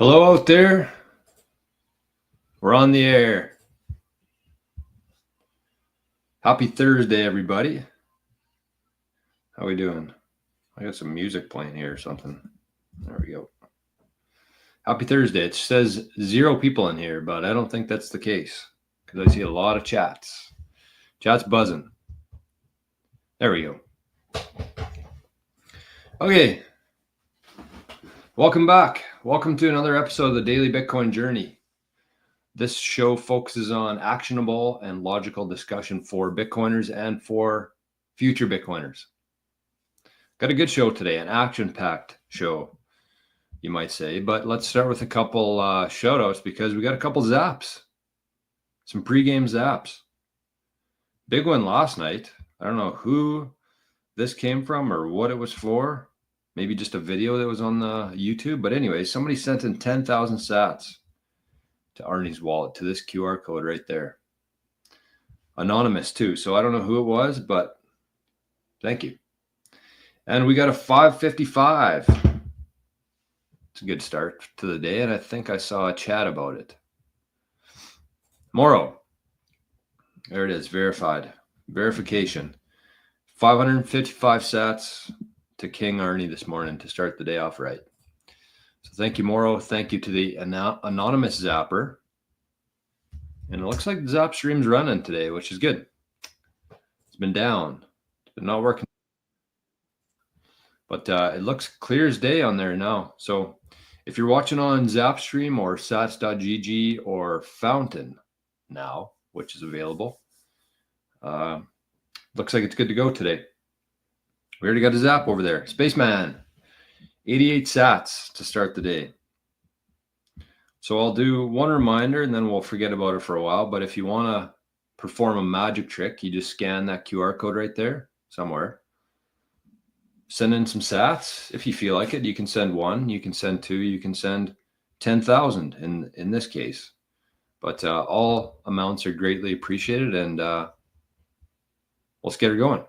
Hello out there. We're on the air. Happy Thursday, everybody. How we doing? I got some music playing here or something. There we go. Happy Thursday. It says 0 people in here, but I don't think that's the case because I see a lot of chats. Chat's buzzing. There we go. Okay. Welcome back. Welcome to another episode of the Daily Bitcoin Journey. This show focuses on actionable and logical discussion for Bitcoiners and for future Bitcoiners. Got a good show today, an action-packed show, you might say. But let's start with a couple shout-outs because we got a couple zaps, some pre-game zaps. Big one last night. I don't know who this came from or what it was for. Maybe just a video that was on the YouTube. But anyway, somebody sent in 10,000 sats to Arnie's wallet, to this QR code right there. Anonymous too. So I don't know who it was, but thank you. And we got a 555. It's a good start to the day. And I think I saw a chat about it. Morrow. There it is. Verified. Verification. 555 sats to King Arnie this morning to start the day off right. So thank you, Morrow. Thank you to the anonymous zapper. And it looks like the zap stream's running today, which is good. It's been down. It's been not working. But it looks clear as day on there now. So if you're watching on Zapstream or sats.gg or Fountain now, which is available, looks like it's good to go today. We already got a zap over there. Spaceman, 88 sats to start the day. So I'll do one reminder and then we'll forget about it for a while. But if you want to perform a magic trick, you just scan that QR code right there somewhere. Send in some sats if you feel like it. You can send 1, you can send 2, you can send 10,000 in this case. But all amounts are greatly appreciated, and let's get her going.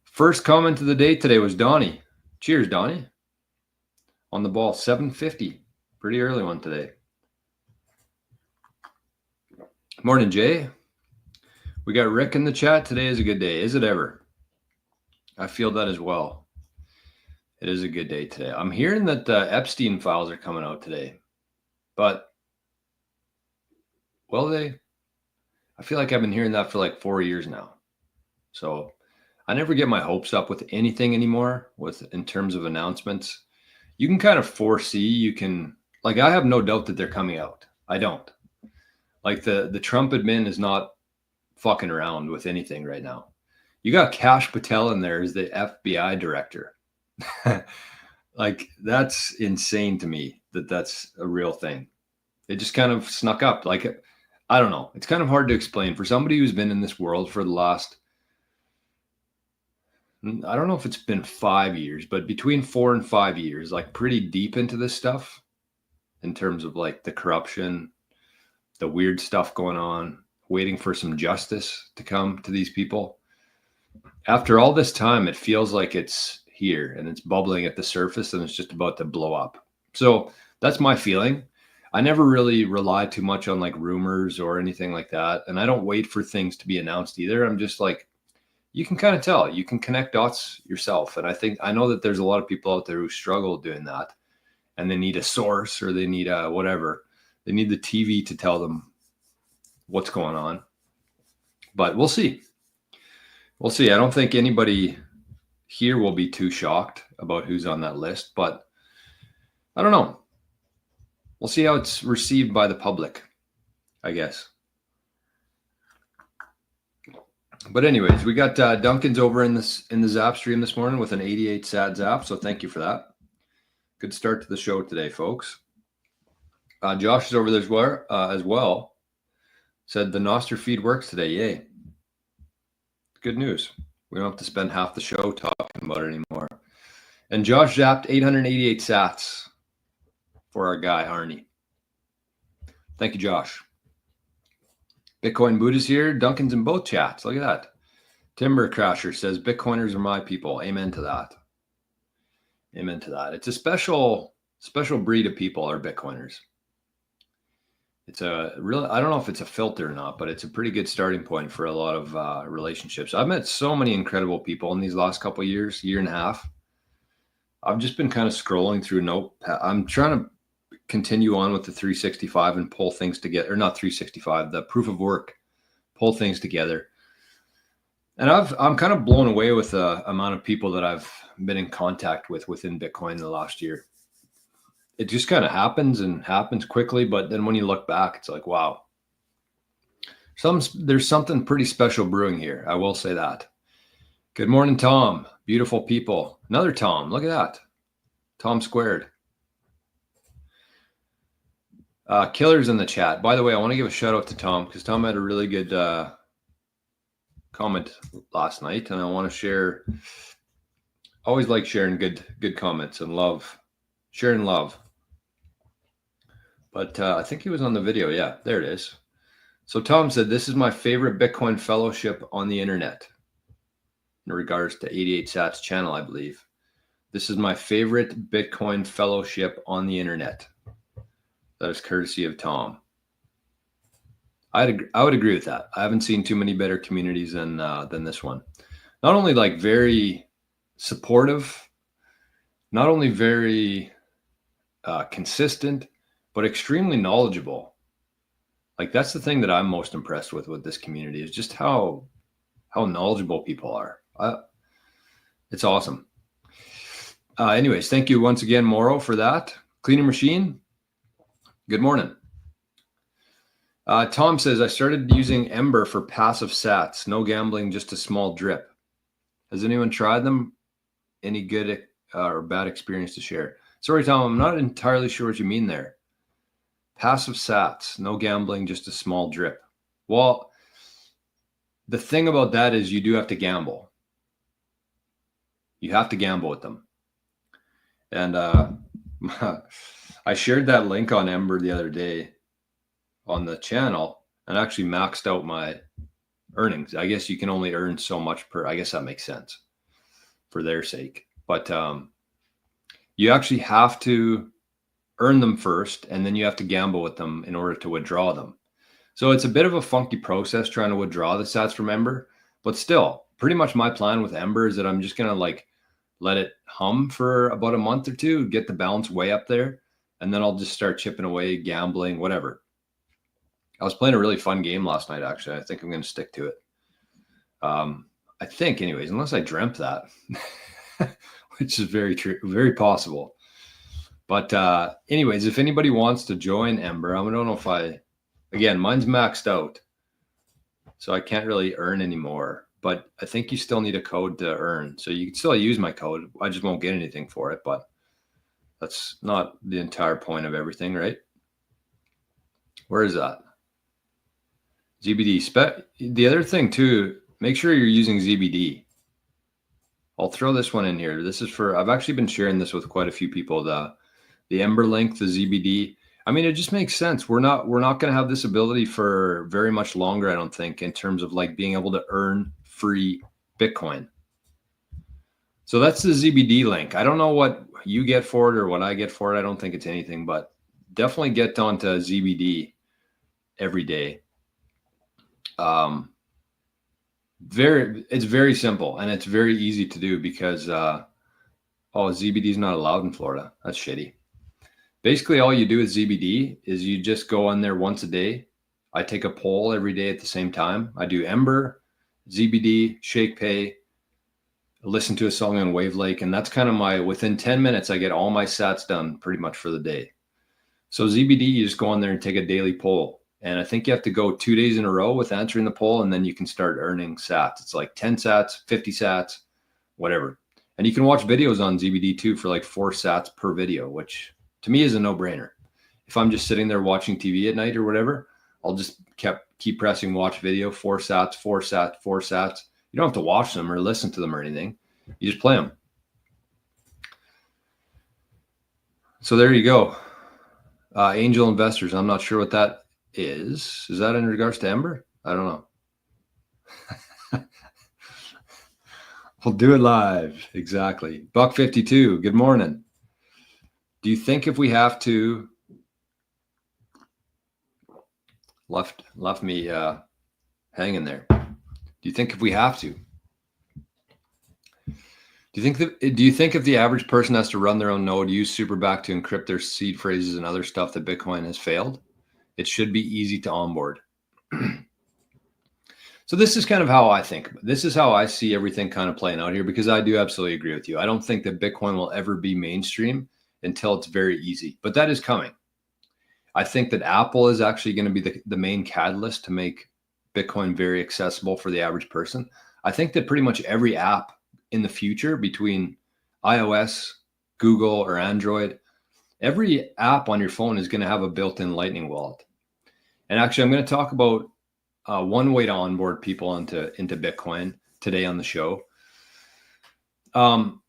First comment of the day today was Donnie. Cheers, Donnie. On the ball, 750. Pretty early one today. Morning, Jay. We got Rick in the chat. Today is a good day. Is it ever? I feel that as well. It is a good day today. I'm hearing that the Epstein files are coming out today. But, well, I feel like I've been hearing that for like 4 years now. So I never get my hopes up with anything anymore in terms of announcements. You can kind of foresee, like, I have no doubt that they're coming out. I don't. Like the Trump admin is not fucking around with anything right now. You got Kash Patel in there as the FBI director. Like, that's insane to me that's a real thing. It just kind of snuck up. Like, I don't know. It's kind of hard to explain for somebody who's been in this world for the last, I don't know if it's been 5 years, but between 4 and 5 years, like pretty deep into this stuff in terms of like the corruption, the weird stuff going on, waiting for some justice to come to these people. After all this time, it feels like it's here and it's bubbling at the surface and it's just about to blow up. So that's my feeling. I never really rely too much on like rumors or anything like that. And I don't wait for things to be announced either. I'm just like, you can kind of tell, you can connect dots yourself. And I know that there's a lot of people out there who struggle doing that, and they need a source or they need a whatever. They need the TV to tell them what's going on. But we'll see. We'll see. I don't think anybody here will be too shocked about who's on that list, but I don't know. We'll see how it's received by the public, I guess. But anyways, we got Duncan's over in the Zap stream this morning with an 88 sat zap, so thank you for that. Good start to the show today, folks. Josh is over there as well. Said the nostr feed works today. Yay. Good news. We don't have to spend half the show talking about it anymore. And Josh zapped 888 sats for our guy, Arnie. Thank you, Josh. Bitcoin Buddha's here. Duncan's in both chats. Look at that. Timber Crasher says, Bitcoiners are my people. Amen to that. Amen to that. It's a special special breed of people are Bitcoiners. It's a real, I don't know if it's a filter or not, but it's a pretty good starting point for a lot of relationships. I've met so many incredible people in these last couple of years, year and a half. I've just been kind of scrolling through I'm trying to continue on with the 365 and pull things together, or not 365, the proof of work, pull things together. And I'm kind of blown away with the amount of people that I've been in contact with within Bitcoin in the last year. It just kind of happens and happens quickly. But then when you look back, it's like, wow, there's something pretty special brewing here. I will say that. Good morning, Tom. Beautiful people. Another Tom. Look at that. Tom squared. Killers in the chat. By the way, I want to give a shout out to Tom because Tom had a really good comment last night, and I want to share. Always like sharing good comments and love, sharing love. But I think he was on the video. Yeah, there it is. So Tom said, "This is my favorite Bitcoin fellowship on the internet." In regards to 88 Sats channel, I believe. This is my favorite Bitcoin fellowship on the internet. That is courtesy of Tom. I would agree with that. I haven't seen too many better communities than this one. Not only like very supportive, not only very consistent, but extremely knowledgeable. Like that's the thing that I'm most impressed with this community is just how knowledgeable people are. It's awesome. Anyways, thank you once again, Morrow, for that. Cleaning Machine, good morning. Tom says, I started using Ember for passive sats. No gambling, just a small drip. Has anyone tried them? Any good or bad experience to share? Sorry, Tom, I'm not entirely sure what you mean there. Passive sats, no gambling, just a small drip. Well, the thing about that is you do have to gamble. You have to gamble with them. And I shared that link on Ember the other day on the channel and actually maxed out my earnings. I guess you can only earn so much per, I guess that makes sense for their sake. But you actually have to earn them first, and then you have to gamble with them in order to withdraw them. So it's a bit of a funky process trying to withdraw the sats from Ember, but still pretty much my plan with Ember is that I'm just going to like let it hum for about a month or two, get the balance way up there, and then I'll just start chipping away, gambling, whatever. I was playing a really fun game last night, actually. I think I'm going to stick to it. I think, anyways, unless I dreamt that, which is very true, very possible. But anyways, if anybody wants to join Ember, I don't know if again, mine's maxed out, so I can't really earn anymore. But I think you still need a code to earn. So you can still use my code. I just won't get anything for it, but that's not the entire point of everything, right? Where is that? ZBD. The other thing too, make sure you're using ZBD. I'll throw this one in here. This is for, I've actually been sharing this with quite a few people. The Ember link, the ZBD. I mean, it just makes sense. We're not going to have this ability for very much longer, I don't think, in terms of like being able to earn free Bitcoin. So that's the ZBD link. I don't know what you get for it or what I get for it. I don't think it's anything, but definitely get onto ZBD every day. It's very simple and it's very easy to do because ZBD is not allowed in Florida. That's shitty. Basically, all you do with ZBD is you just go on there once a day. I take a poll every day at the same time. I do Ember, ZBD, ShakePay, listen to a song on Wavelake, and that's kind of within 10 minutes, I get all my sats done pretty much for the day. So ZBD, you just go on there and take a daily poll. And I think you have to go 2 days in a row with answering the poll, and then you can start earning sats. It's like 10 sats, 50 sats, whatever. And you can watch videos on ZBD too for like 4 sats per video, which to me is a no-brainer. If I'm just sitting there watching TV at night or whatever, I'll just keep pressing watch video, 4 sats, 4 sats, 4 sats. You don't have to watch them or listen to them or anything. You just play them. So there you go. Angel investors. I'm not sure what that is. Is that in regards to Ember? I don't know. We'll do it live. Exactly. Buck 52. Good morning. Do you think if we have to, left me hanging there. Do you think if we have to? Do you think if the average person has to run their own node, use SUBSTACK to encrypt their seed phrases and other stuff, that Bitcoin has failed? It should be easy to onboard. So this is kind of how I think. This is how I see everything kind of playing out here, because I do absolutely agree with you. I don't think that Bitcoin will ever be mainstream until it's very easy, but that is coming. I think that Apple is actually going to be the main catalyst to make Bitcoin very accessible for the average person. I think that pretty much every app in the future, between iOS, Google, or Android, every app on your phone is going to have a built-in Lightning wallet. And actually, I'm going to talk about one way to onboard people into Bitcoin today on the show. Am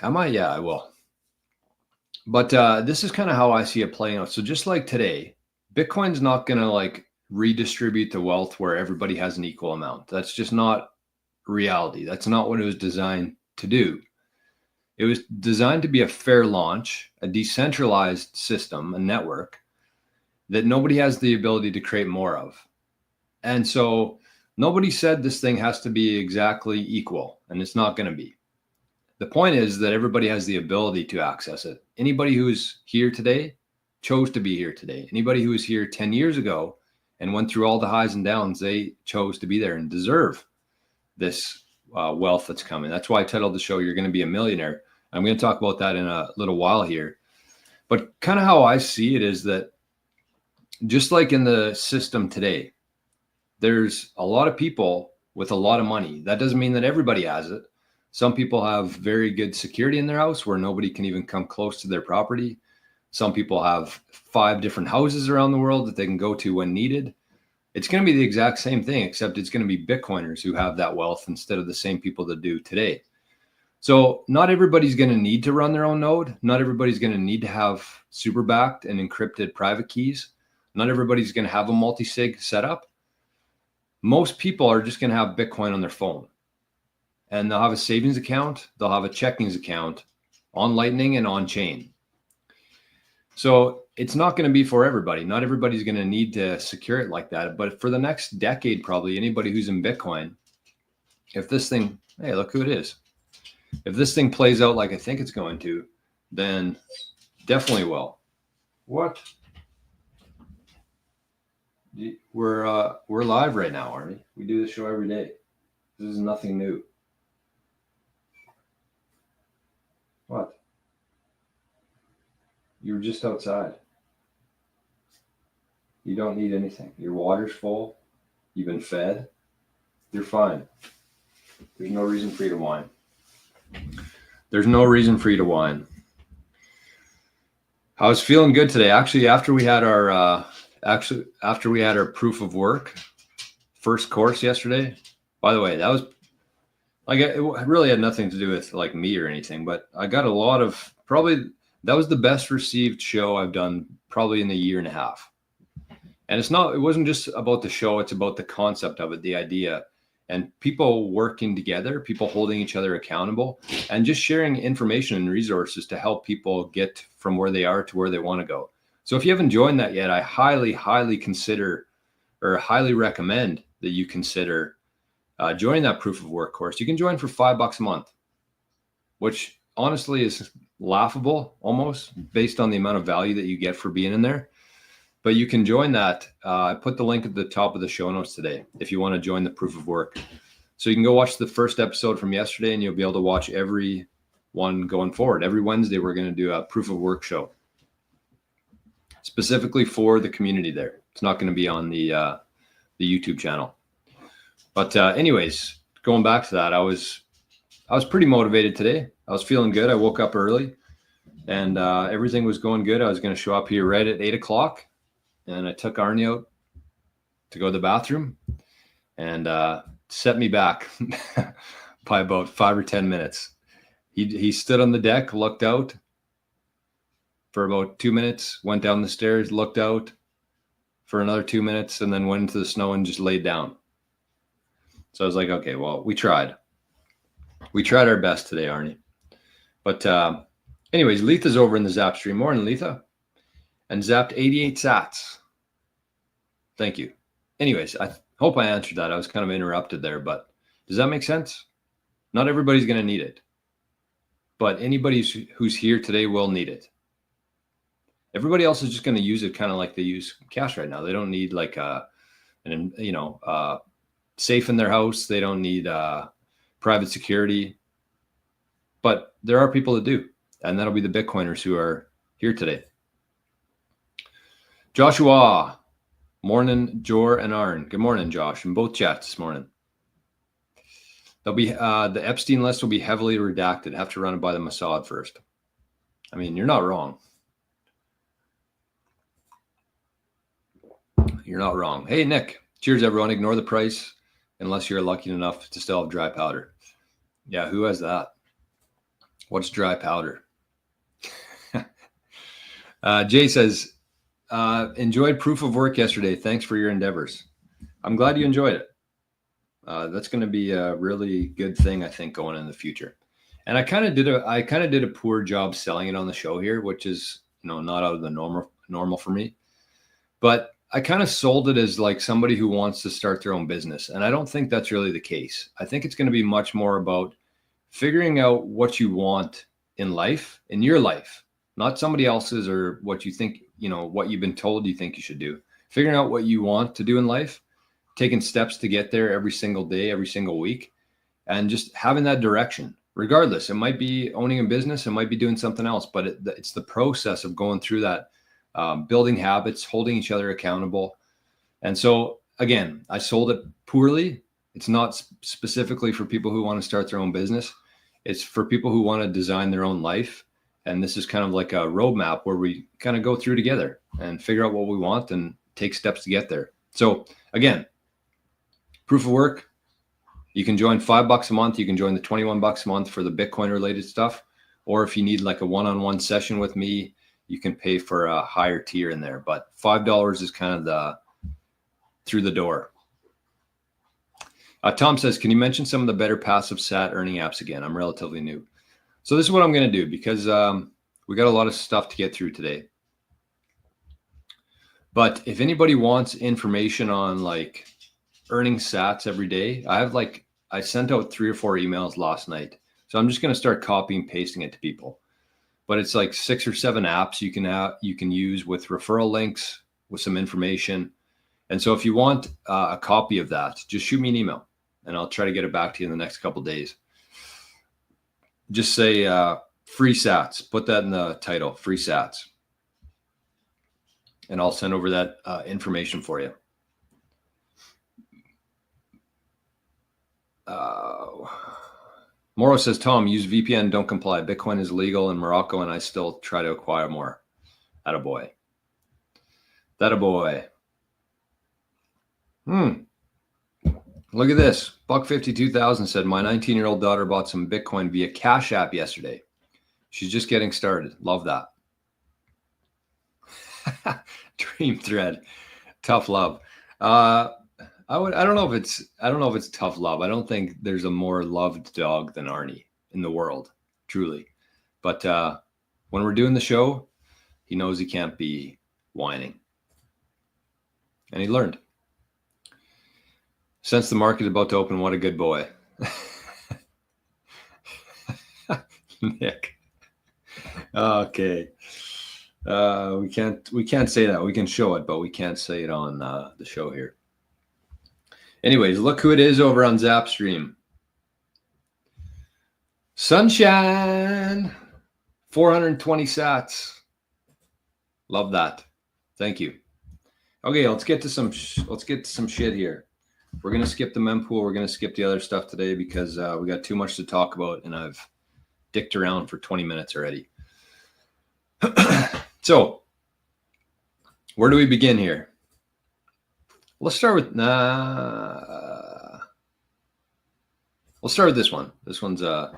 I? Yeah, I will. But this is kind of how I see it playing out. So just like today, Bitcoin's not going to like redistribute the wealth where everybody has an equal amount. That's just not reality. That's not what it was designed to do. It was designed to be a fair launch, a decentralized system, a network that nobody has the ability to create more of. And so nobody said this thing has to be exactly equal, and it's not going to be. The point is that everybody has the ability to access it. Anybody who's here today chose to be here today. Anybody who was here 10 years ago and went through all the highs and downs, they chose to be there and deserve this wealth that's coming. That's why I titled the show, You're Going to Be a Millionaire. I'm going to talk about that in a little while here. But kind of how I see it is that just like in the system today, there's a lot of people with a lot of money. That doesn't mean that everybody has it. Some people have very good security in their house where nobody can even come close to their property. Some people have 5 different houses around the world that they can go to when needed. It's going to be the exact same thing, except it's going to be Bitcoiners who have that wealth instead of the same people that do today. So not everybody's going to need to run their own node. Not everybody's going to need to have SUBSTACK and encrypted private keys. Not everybody's going to have a multi-sig setup. Most people are just going to have Bitcoin on their phone, and they'll have a savings account. They'll have a checkings account on Lightning and on chain. So it's not going to be for everybody. Not everybody's going to need to secure it like that. But for the next decade, probably anybody who's in Bitcoin, if this thing, hey, look who it is. If this thing plays out like I think it's going to, then definitely will. What? We're live right now, Arnie. We do this show every day. This is nothing new. What? You were just outside. You don't need anything. Your water's full. You've been fed. You're fine. There's no reason for you to whine. There's no reason for you to whine. I was feeling good today. Actually, after we had our proof of work first course yesterday. By the way, that was like, it really had nothing to do with like me or anything, but I got a lot of, probably that was the best received show I've done probably in a year and a half. And it wasn't just about the show. It's about the concept of it, the idea, and people working together, people holding each other accountable, and just sharing information and resources to help people get from where they are to where they want to go. So if you haven't joined that yet, I highly, highly consider, or highly recommend that you consider joining that proof of work course. You can join for $5 a month, which honestly is laughable almost based on the amount of value that you get for being in there. But you can join that. I put the link at the top of the show notes today if you want to join the proof of work. So you can go watch the first episode from yesterday, and you'll be able to watch every one going forward. Every Wednesday, we're going to do a proof of work show specifically for the community there. It's not going to be on the YouTube channel. But anyways, going back to that, I was pretty motivated today. I was feeling good. I woke up early, and everything was going good. I was going to show up here right at 8 o'clock, and I took Arnie out to go to the bathroom, and set me back by about 5 or 10 minutes. He stood on the deck, looked out for about 2 minutes, went down the stairs, looked out for another 2 minutes, and then went into the snow and just laid down. So I was like, okay, well, we tried. We tried our best today, Arnie. But Anyways, Letha's over in the Zap stream. Morning, Letha. And zapped 88 sats. Thank you. Anyways, I hope I answered that. I was kind of interrupted there, but does that make sense? Not everybody's going to need it, but anybody who's here today will need it. Everybody else is just going to use it kind of like they use cash right now. They don't need like safe in their house. They don't need private security, but there are people that do, and that'll be the Bitcoiners who are here today. Joshua, morning, Jor and Arn. Good morning, Josh, in both chats this morning. There'll be the Epstein list will be heavily redacted. Have to run it by the Mossad first. I mean, you're not wrong. You're not wrong. Hey, Nick. Cheers, everyone. Ignore the price unless you're lucky enough to still have dry powder. Yeah, who has that? What's dry powder? Jay says, enjoyed proof of work yesterday. Thanks for your endeavors. I'm glad you enjoyed it. That's going to be a really good thing, I think, going in the future. And I kind of did a poor job selling it on the show here, which is, not out of the normal for me. But I kind of sold it as like somebody who wants to start their own business. And I don't think that's really the case. I think it's going to be much more about figuring out what you want in life, in your life, not somebody else's or what you think, what you've been told you think you should do. Figuring out what you want to do in life, taking steps to get there every single day, every single week, and just having that direction. Regardless, it might be owning a business, it might be doing something else, but it's the process of going through that, building habits, holding each other accountable. And so, again, I sold it poorly. It's not specifically for people who want to start their own business. It's for people who want to design their own life. And this is kind of like a roadmap where we kind of go through together and figure out what we want and take steps to get there. So again, proof of work, you can join $5 a month. You can join the $21 a month for the Bitcoin related stuff. Or if you need like a one-on-one session with me, you can pay for a higher tier in there. But $5 is kind of the through the door. Tom says, can you mention some of the better passive SAT earning apps again? I'm relatively new. So this is what I'm going to do because we got a lot of stuff to get through today. But if anybody wants information on like earning sats every day, I sent out 3 or 4 emails last night. So I'm just going to start copying and pasting it to people. But it's like 6 or 7 apps you can use with referral links with some information. And so if you want a copy of that, just shoot me an email and I'll try to get it back to you in the next couple of days. Just say free sats. Put that in the title, free sats. And I'll send over that information for you. Moro says, Tom, use VPN, don't comply. Bitcoin is legal in Morocco, and I still try to acquire more. Attaboy. Attaboy. Look at this. Buck52,000 said, my 19-year-old daughter bought some Bitcoin via Cash App yesterday. She's just getting started. Love that. Dream thread. Tough love. I don't know if it's tough love. I don't think there's a more loved dog than Arnie in the world, truly. But when we're doing the show, he knows he can't be whining. And he learned. Since the market is about to open, what a good boy. Nick. Okay. We can't say that. We can show it, but we can't say it on the show here. Anyways, look who it is over on Zapstream. Sunshine. 420 sats. Love that. Thank you. Okay, let's get to some shit here. We're gonna skip the mempool. We're gonna skip the other stuff today because we got too much to talk about, and I've dicked around for 20 minutes already. So, where do we begin here? Let's start with we'll start with this one. This one's an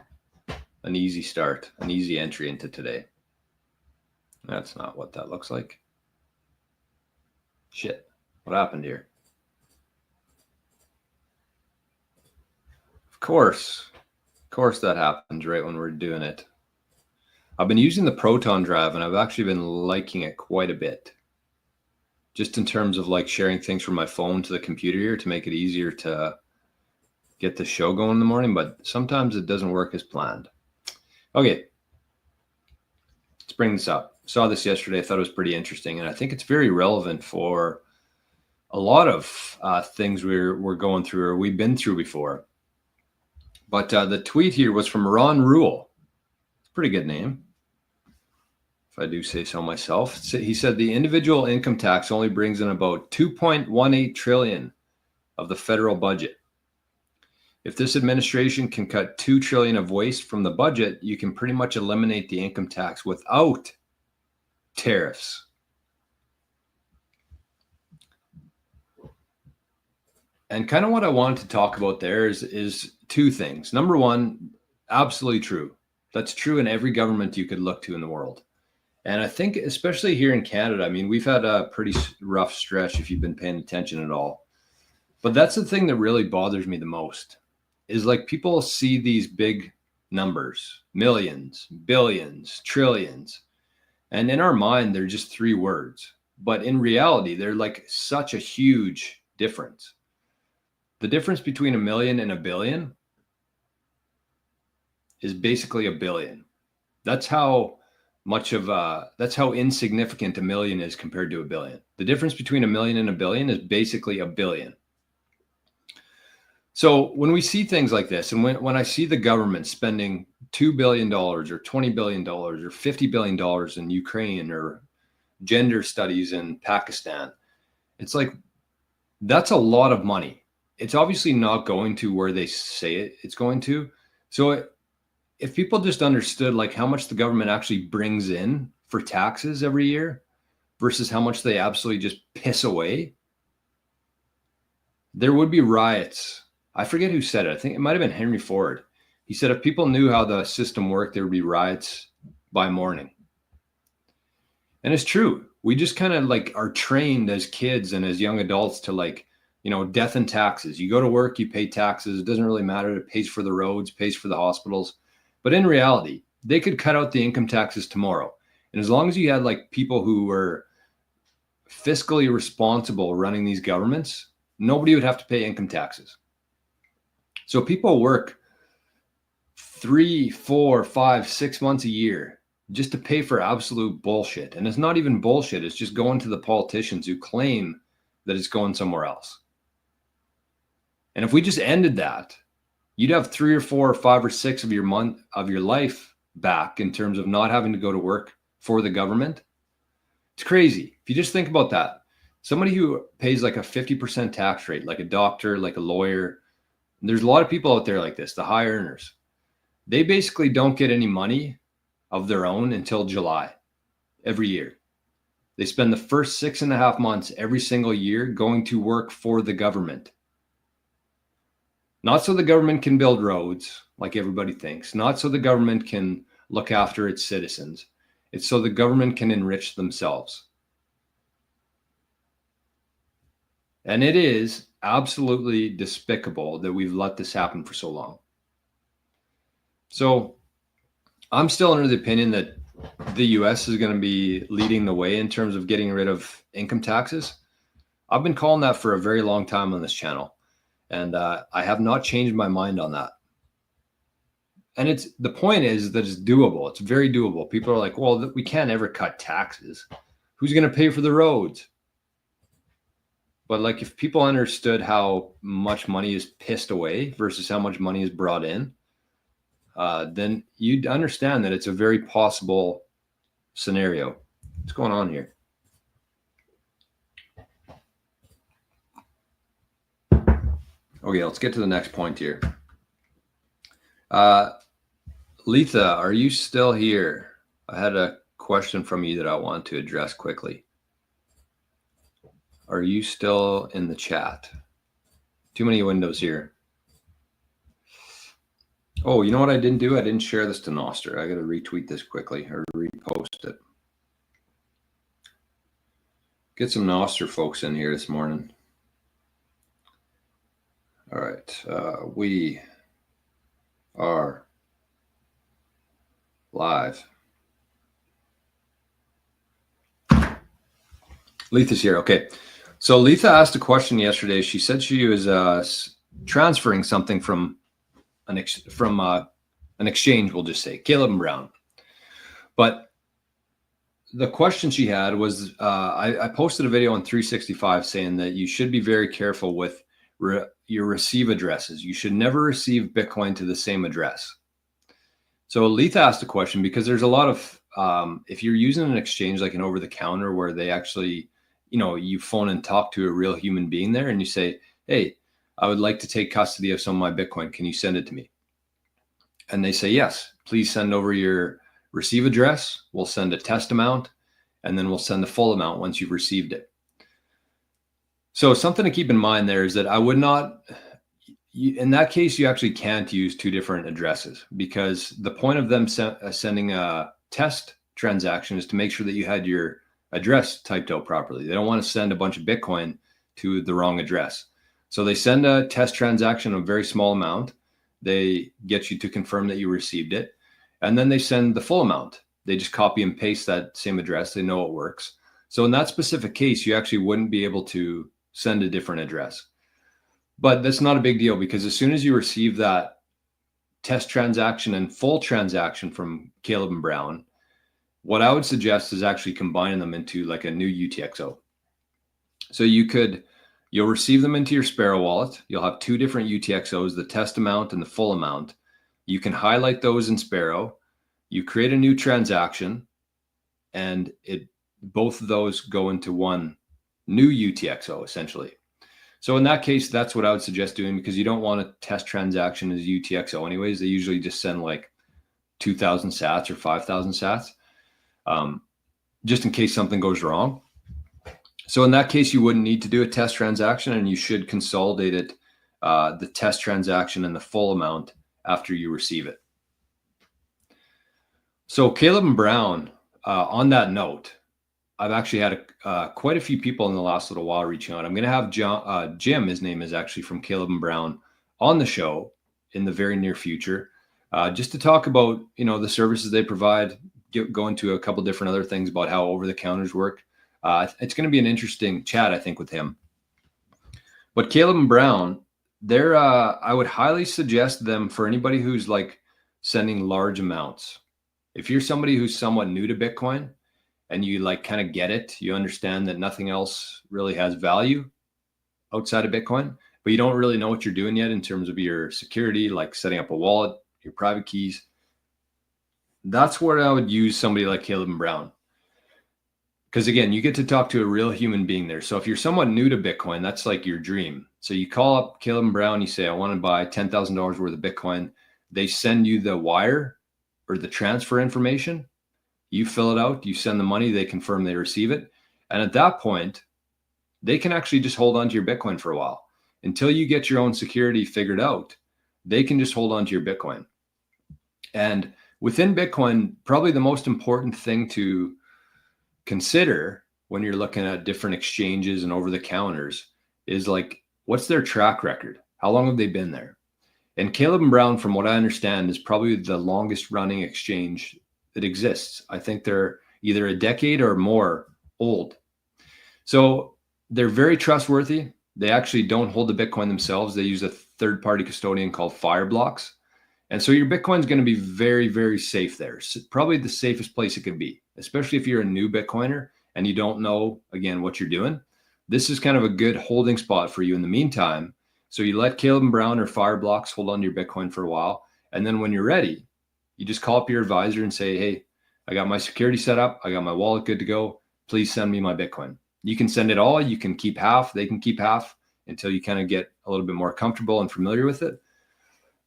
easy start, an easy entry into today. That's not what that looks like. Shit, what happened here? Of course that happens right when we're doing it. I've been using the Proton drive, and I've actually been liking it quite a bit. Just in terms of like sharing things from my phone to the computer here to make it easier to get the show going in the morning, but sometimes it doesn't work as planned. Okay, let's bring this up. Saw this yesterday. I thought it was pretty interesting, and I think it's very relevant for a lot of things we're going through or we've been through before. But the tweet here was from Ron Rule. It's a pretty good name, if I do say so myself. He said the individual income tax only brings in about 2.18 trillion of the federal budget. If this administration can cut 2 trillion of waste from the budget, you can pretty much eliminate the income tax without tariffs. And kind of what I wanted to talk about there is two things. Number one, absolutely true. That's true in every government you could look to in the world. And I think especially here in Canada, I mean, we've had a pretty rough stretch if you've been paying attention at all. But that's the thing that really bothers me the most is like people see these big numbers, millions, billions, trillions. And in our mind, they're just three words. But in reality, they're like such a huge difference. The difference between a million and a billion is basically a billion. That's how insignificant a million is compared to a billion. The difference between a million and a billion is basically a billion. So when we see things like this, and when I see the government spending $2 billion or $20 billion or $50 billion in Ukraine or gender studies in Pakistan, it's like, that's a lot of money. It's obviously not going to where they say it's going to. So if people just understood like how much the government actually brings in for taxes every year versus how much they absolutely just piss away, there would be riots. I forget who said it. I think it might have been Henry Ford. He said if people knew how the system worked, there would be riots by morning. And it's true. We just kind of like are trained as kids and as young adults to like, you know, death and taxes. You go to work, you pay taxes. It doesn't really matter. It pays for the roads, pays for the hospitals. But in reality, they could cut out the income taxes tomorrow. And as long as you had like people who were fiscally responsible running these governments, nobody would have to pay income taxes. So people work 3, 4, 5, 6 months a year just to pay for absolute bullshit. And it's not even bullshit. It's just going to the politicians who claim that it's going somewhere else. And if we just ended that, you'd have 3 or 4 or 5 or 6 of your life back in terms of not having to go to work for the government. It's crazy. If you just think about that, somebody who pays like a 50% tax rate, like a doctor, like a lawyer, there's a lot of people out there like this, the high earners. They basically don't get any money of their own until July every year. They spend the first 6.5 months every single year going to work for the government. Not so the government can build roads like everybody thinks. Not so the government can look after its citizens. It's so the government can enrich themselves. And it is absolutely despicable that we've let this happen for so long. So I'm still under the opinion that the US is going to be leading the way in terms of getting rid of income taxes. I've been calling that for a very long time on this channel. And I have not changed my mind on that. And the point is that it's doable. It's very doable. People are like, well, we can't ever cut taxes. Who's going to pay for the roads? But like if people understood how much money is pissed away versus how much money is brought in, then you'd understand that it's a very possible scenario. What's going on here? Okay, let's get to the next point here. Letha, are you still here? I had a question from you that I want to address quickly. Are you still in the chat? Too many windows here. Oh, you know what I didn't do? I didn't share this to Nostr. I got to retweet this quickly or repost it. Get some Nostr folks in here this morning. All right. We are live. Letha's here. Okay. So Letha asked a question yesterday. She said she was transferring something from an exchange, we'll just say, Caleb and Brown. But the question she had was, I posted a video on 365 saying that you should be very careful with your receive addresses. You should never receive Bitcoin to the same address. So Letha asked a question because there's a lot of, if you're using an exchange like an over the counter where they actually, you phone and talk to a real human being there and you say, hey, I would like to take custody of some of my Bitcoin. Can you send it to me? And they say, yes, please send over your receive address. We'll send a test amount and then we'll send the full amount once you've received it. So something to keep in mind there is that I would not, in that case, you actually can't use two different addresses because the point of them sending a test transaction is to make sure that you had your address typed out properly. They don't want to send a bunch of Bitcoin to the wrong address. So they send a test transaction, a very small amount. They get you to confirm that you received it. And then they send the full amount. They just copy and paste that same address. They know it works. So in that specific case, you actually wouldn't be able to send a different address. But that's not a big deal because as soon as you receive that test transaction and full transaction from Caleb and Brown, what I would suggest is actually combining them into like a new UTXO. So you'll receive them into your Sparrow wallet. You'll have two different UTXOs, the test amount and the full amount. You can highlight those in Sparrow. You create a new transaction and both of those go into one new UTXO essentially. So in that case, that's what I would suggest doing because you don't want a test transaction as UTXO anyways. They usually just send like 2,000 sats or 5,000 sats just in case something goes wrong. So in that case, you wouldn't need to do a test transaction and you should consolidate it, the test transaction and the full amount after you receive it. So Caleb and Brown, on that note, I've actually had quite a few people in the last little while reaching out. I'm going to have Jim, his name is actually from Caleb and Brown, on the show in the very near future, just to talk about, the services they provide, go into a couple different other things about how over the counters work. It's going to be an interesting chat, I think, with him. But Caleb and Brown, I would highly suggest them for anybody who's like sending large amounts. If you're somebody who's somewhat new to Bitcoin and you like kind of get it, you understand that nothing else really has value outside of Bitcoin, but you don't really know what you're doing yet in terms of your security, like setting up a wallet, your private keys. That's where I would use somebody like Caleb and Brown. Because again, you get to talk to a real human being there. So if you're somewhat new to Bitcoin, that's like your dream. So you call up Caleb and Brown, you say, I want to buy $10,000 worth of Bitcoin. They send you the wire or the transfer information. You fill it out, you send the money, they confirm they receive it. And at that point, they can actually just hold on to your Bitcoin for a while. Until you get your own security figured out, they can just hold on to your Bitcoin. And within Bitcoin, probably the most important thing to consider when you're looking at different exchanges and over the counters is like, what's their track record? How long have they been there? And Caleb and Brown, from what I understand, is probably the longest running exchange that exists. I think they're either a decade or more old. So they're very trustworthy. They actually don't hold the Bitcoin themselves. They use a third-party custodian called Fireblocks. And so your Bitcoin is going to be very, very safe there. So probably the safest place it could be, especially if you're a new Bitcoiner and you don't know, again, what you're doing. This is kind of a good holding spot for you in the meantime. So you let Caleb and Brown or Fireblocks hold on to your Bitcoin for a while. And then when you're ready, you just call up your advisor and say, hey, I got my security set up. I got my wallet good to go. Please send me my Bitcoin. You can send it all. You can keep half. They can keep half until you kind of get a little bit more comfortable and familiar with it.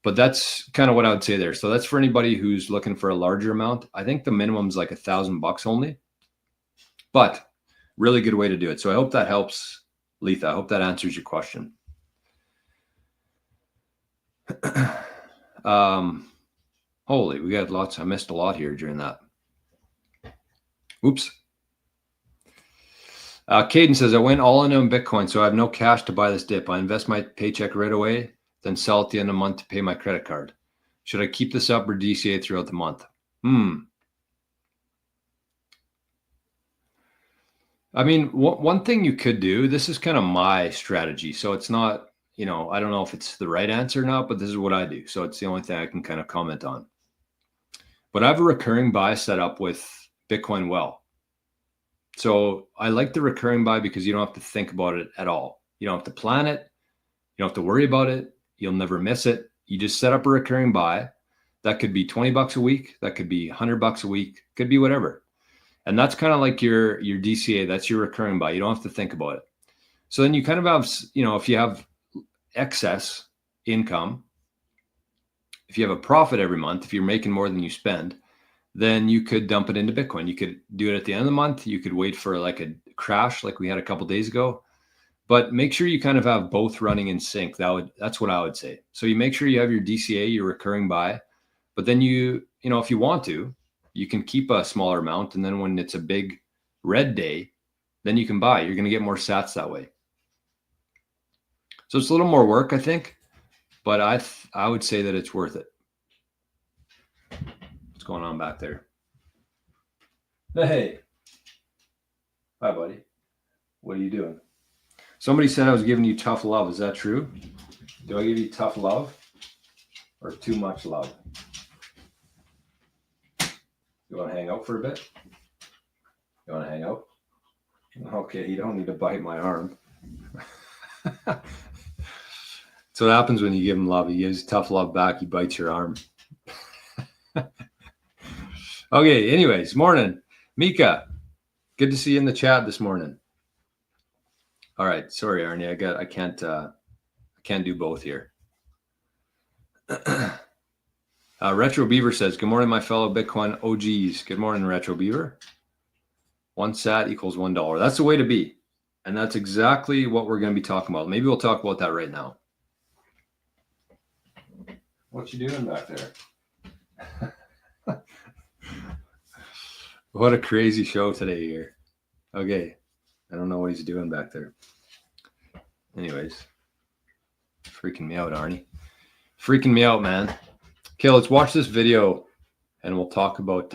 But that's kind of what I would say there. So that's for anybody who's looking for a larger amount. I think the minimum is like $1,000 only, but really good way to do it. So I hope that helps, Letha. I hope that answers your question. Holy, we got lots. I missed a lot here during that. Oops. Caden says, I went all in on Bitcoin, so I have no cash to buy this dip. I invest my paycheck right away, then sell at the end of the month to pay my credit card. Should I keep this up or DCA throughout the month? I mean, one thing you could do, this is kind of my strategy. So it's not, I don't know if it's the right answer or not, but this is what I do. So it's the only thing I can kind of comment on. But I have a recurring buy set up with Bitcoin Well. So I like the recurring buy because you don't have to think about it at all. You don't have to plan it. You don't have to worry about it. You'll never miss it. You just set up a recurring buy. That could be $20 a week. That could be $100 a week. Could be whatever. And that's kind of like your DCA. That's your recurring buy. You don't have to think about it. So then you kind of have, if you have excess income, if you have a profit every month, if you're making more than you spend, then you could dump it into Bitcoin. You could do it at the end of the month. You could wait for like a crash like we had a couple days ago. But make sure you kind of have both running in sync. That's what I would say. So you make sure you have your DCA, your recurring buy, but then if you want to, you can keep a smaller amount. And then when it's a big red day, then you can buy. You're going to get more sats that way. So it's a little more work, I think, but I would say that it's worth it. What's going on back there? Hey. Hi, buddy. What are you doing? Somebody said I was giving you tough love. Is that true? Do I give you tough love or too much love? You want to hang out for a bit? You want to hang out? Okay, you don't need to bite my arm. So what happens when you give him love? He gives tough love back. He bites your arm. Okay, anyways, morning. Mika, good to see you in the chat this morning. All right, sorry, Arnie. I can't do both here. Retro Beaver says, good morning, my fellow Bitcoin OGs. Good morning, Retro Beaver. 1 sat equals $1. That's the way to be. And that's exactly what we're going to be talking about. Maybe we'll talk about that right now. What you doing back there? What a crazy show today here. Okay. I don't know what he's doing back there. Anyways, freaking me out, Arnie. Freaking me out, man. Okay, let's watch this video and we'll talk about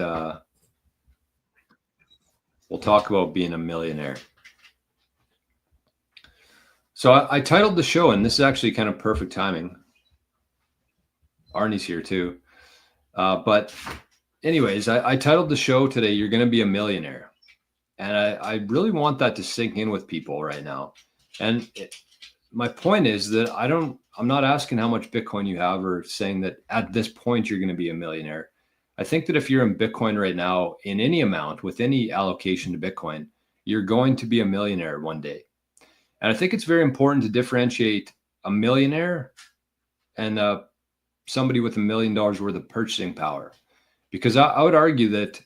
being a millionaire. So I titled the show, and this is actually kind of perfect timing. Arnie's here too. But anyways, I titled the show today, You're Going to Be a Millionaire. And I really want that to sink in with people right now. And my point is that I'm not asking how much Bitcoin you have or saying that at this point you're going to be a millionaire. I think that if you're in Bitcoin right now, in any amount, with any allocation to Bitcoin, you're going to be a millionaire one day. And I think it's very important to differentiate a millionaire and somebody with $1 million worth of purchasing power. Because I would argue that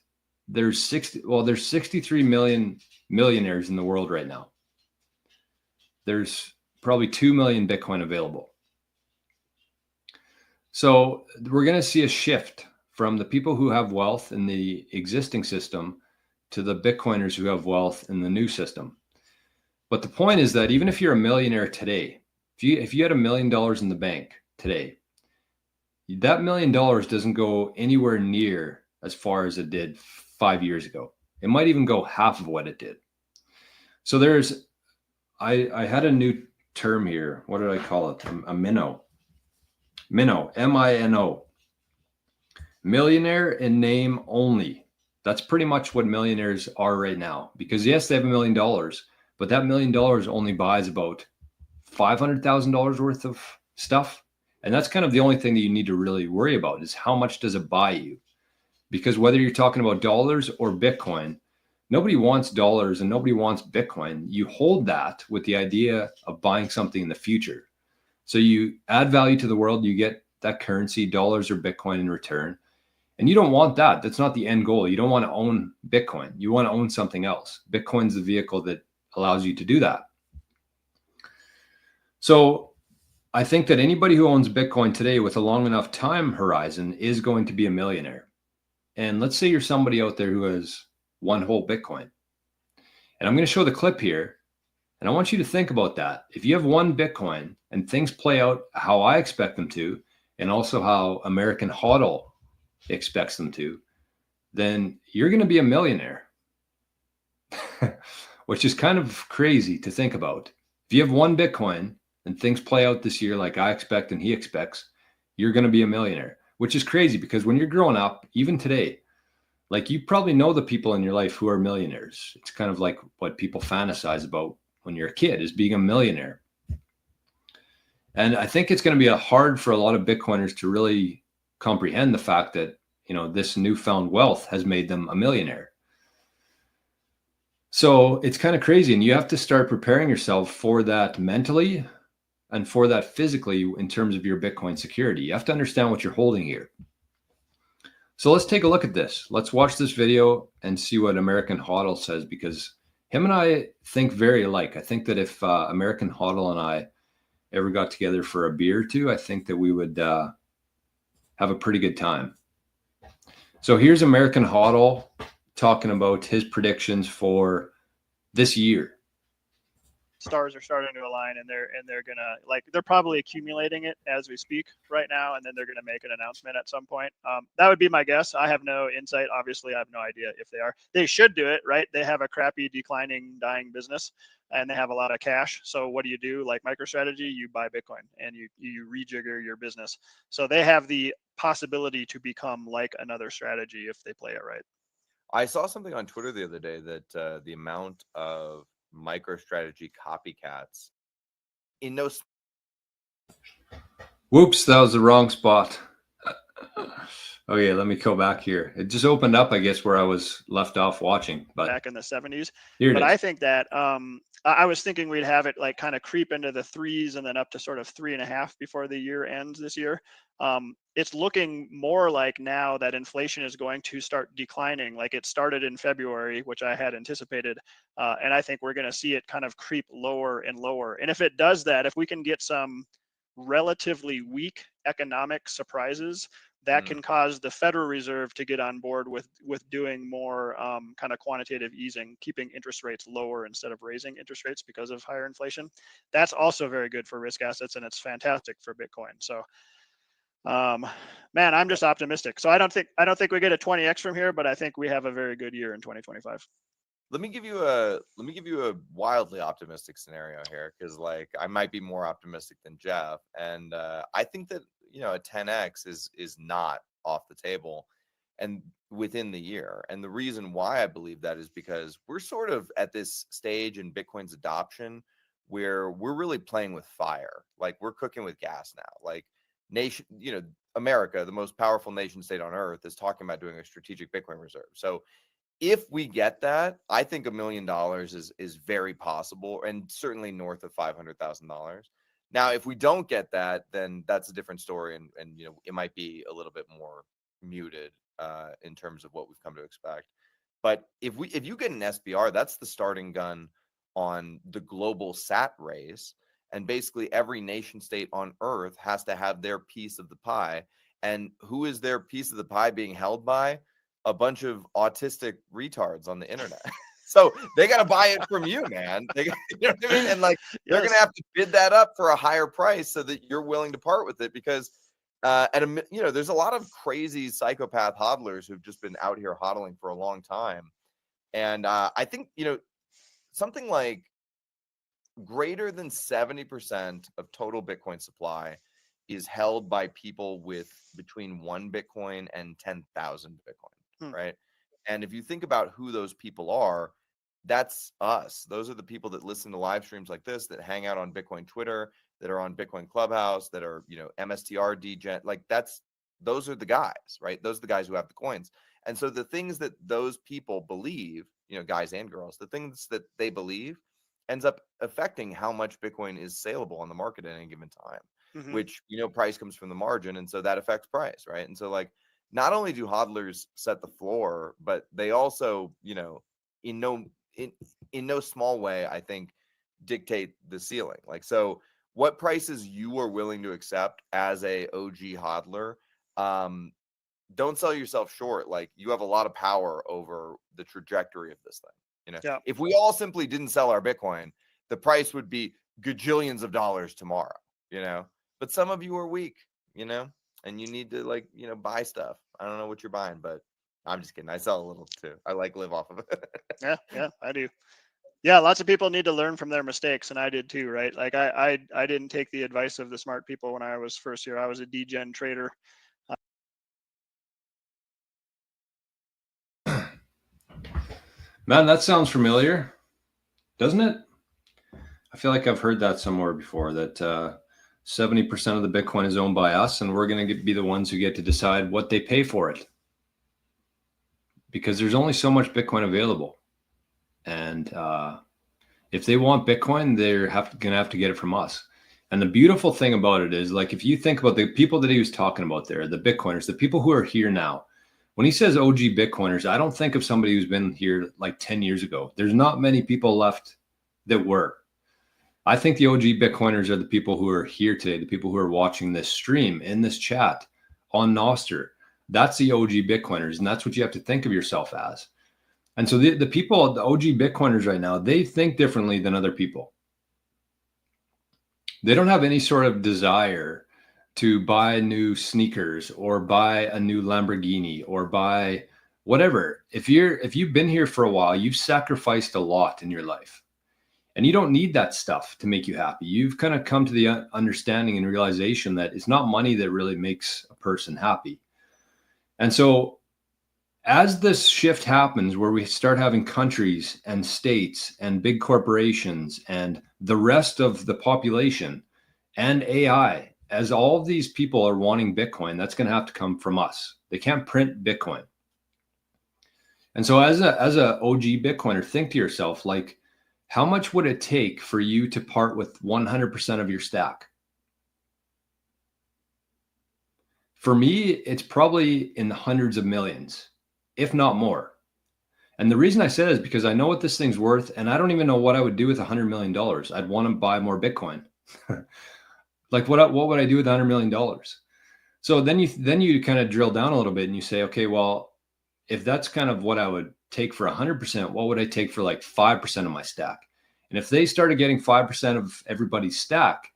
there's 63 million millionaires in the world right now. There's probably 2 million Bitcoin available. So we're going to see a shift from the people who have wealth in the existing system to the Bitcoiners who have wealth in the new system. But the point is that even if you're a millionaire today, if you had $1 million in the bank today, that $1 million doesn't go anywhere near as far as it did 5 years ago. It might even go half of what it did. So I had a new term here. What did I call it? A minnow. Minnow, M-I-N-O. Millionaire in name only. That's pretty much what millionaires are right now. Because yes, they have $1 million, but that $1 million only buys about $500,000 worth of stuff. And that's kind of the only thing that you need to really worry about is how much does it buy you? Because whether you're talking about dollars or Bitcoin, nobody wants dollars and nobody wants Bitcoin. You hold that with the idea of buying something in the future. So you add value to the world, you get that currency, dollars or Bitcoin in return. And you don't want that. That's not the end goal. You don't want to own Bitcoin. You want to own something else. Bitcoin's the vehicle that allows you to do that. So I think that anybody who owns Bitcoin today with a long enough time horizon is going to be a millionaire. And let's say you're somebody out there who has one whole Bitcoin. And I'm going to show the clip here. And I want you to think about that. If you have one Bitcoin and things play out how I expect them to, and also how American HODL expects them to, then you're going to be a millionaire. which is kind of crazy to think about. If you have one Bitcoin and things play out this year like I expect and he expects, you're going to be a millionaire, which is crazy because when you're growing up, even today, like you probably know the people in your life who are millionaires. It's kind of like what people fantasize about when you're a kid is being a millionaire. And I think it's going to be hard for a lot of Bitcoiners to really comprehend the fact that, you know, this newfound wealth has made them a millionaire. So it's kind of crazy. And you have to start preparing yourself for that mentally and for that physically in terms of your Bitcoin security. You have to understand what you're holding here. So let's take a look at this. Let's watch this video and see what American HODL says, because him and I think very alike. I think that if American HODL and I ever got together for a beer or two, I think that we would have a pretty good time. So here's American HODL talking about his predictions for this year. Stars are starting to align, and they're gonna, like, they're probably accumulating it as we speak right now, and then they're gonna make an announcement at some point. That would be my guess. I have no insight. Obviously, I have no idea if they are. They should do it, right? They have a crappy, declining, dying business, and they have a lot of cash. So what do? Like MicroStrategy, you buy Bitcoin and you rejigger your business. So they have the possibility to become like another strategy if they play it right. I saw something on Twitter the other day that the amount of MicroStrategy copycats in no. Whoops, that was the wrong spot. Okay, let me go back here. It just opened up, I guess, where I was left off watching. But back in the 70s. But I think that I was thinking we'd have it like kind of creep into the 3s and then up to sort of 3.5 before the year ends this year. It's looking more like now that inflation is going to start declining, like it started in February, which I had anticipated. And I think we're going to see it kind of creep lower and lower. And if it does that, if we can get some relatively weak economic surprises, that can cause the Federal Reserve to get on board with doing more kind of quantitative easing, keeping interest rates lower instead of raising interest rates because of higher inflation. That's also very good for risk assets, and it's fantastic for Bitcoin. So, man, I'm just optimistic. So I don't think we get a 20x from here, but I think we have a very good year in 2025. Let me give you a wildly optimistic scenario here, because like I might be more optimistic than Jeff, and I think that, you know, a 10x is not off the table and within the year. And the reason why I believe that is because we're sort of at this stage in Bitcoin's adoption where we're really playing with fire. Like we're cooking with gas now. Like nation, you know, America, the most powerful nation state on earth, is talking about doing a strategic Bitcoin reserve. So if we get that, I think $1 million is very possible, and certainly north of $500,000. Now, if we don't get that, then that's a different story, and you know, it might be a little bit more muted in terms of what we've come to expect. But if you get an SBR, that's the starting gun on the global SAT race, and basically every nation state on earth has to have their piece of the pie. And who is their piece of the pie being held by? A bunch of autistic retards on the internet. So they got to buy it from you, man. You know what I mean? And like, they're going to have to bid that up for a higher price so that you're willing to part with it, because you know, there's a lot of crazy psychopath hodlers who've just been out here hodling for a long time. And I think, you know, something like greater than 70% of total Bitcoin supply is held by people with between 1 Bitcoin and 10,000 Bitcoin, right? And if you think about who those people are, that's us. Those are the people that listen to live streams like this, that hang out on Bitcoin Twitter, that are on Bitcoin Clubhouse, that are, you know, MSTR degen. Like those are the guys, right? Those are the guys who have the coins. And so the things that those people believe, you know, guys and girls, the things that they believe ends up affecting how much Bitcoin is saleable on the market at any given time, which, you know, price comes from the margin. And so that affects price, right? And so like, not only do hodlers set the floor, but they also, you know, in no small way, I think, dictate the ceiling. Like, so what prices you are willing to accept as a OG hodler, don't sell yourself short. Like, you have a lot of power over the trajectory of this thing. You know, if we all simply didn't sell our Bitcoin, the price would be gajillions of dollars tomorrow, you know, but some of you are weak, you know, and you need to, like, you know, buy stuff. I don't know what you're buying, but I'm just kidding. I sell a little too. I like live off of it. Yeah, I do. Yeah, lots of people need to learn from their mistakes, and I did too, right? Like I didn't take the advice of the smart people when I was first year. I was a degen trader. Man, that sounds familiar, doesn't it? I feel like I've heard that somewhere before, that 70% of the Bitcoin is owned by us, and we're going to be the ones who get to decide what they pay for it. Because there's only so much Bitcoin available. And if they want Bitcoin, they're going to have to get it from us. And the beautiful thing about it is, like, if you think about the people that he was talking about there, the Bitcoiners, the people who are here now, when he says OG Bitcoiners, I don't think of somebody who's been here like 10 years ago. There's not many people left that were. I think the OG Bitcoiners are the people who are here today, the people who are watching this stream, in this chat, on Nostr. That's the OG Bitcoiners, and that's what you have to think of yourself as. And so the people, the OG Bitcoiners right now, they think differently than other people. They don't have any sort of desire to buy new sneakers or buy a new Lamborghini or buy whatever. If you've been here for a while, you've sacrificed a lot in your life. And you don't need that stuff to make you happy. You've kind of come to the understanding and realization that it's not money that really makes a person happy. And so as this shift happens, where we start having countries and states and big corporations and the rest of the population and AI, as all of these people are wanting Bitcoin, that's going to have to come from us. They can't print Bitcoin. And so as a OG Bitcoiner, think to yourself, like, how much would it take for you to part with 100% of your stack? For me, it's probably in the hundreds of millions, if not more. And the reason I say that is because I know what this thing's worth, and I don't even know what I would do with $100 million. I'd want to buy more Bitcoin. Like, what would I do with $100 million? So then you kind of drill down a little bit and you say, okay, well, if that's kind of what I would take for 100%, what would I take for like 5% of my stack? And if they started getting 5% of everybody's stack,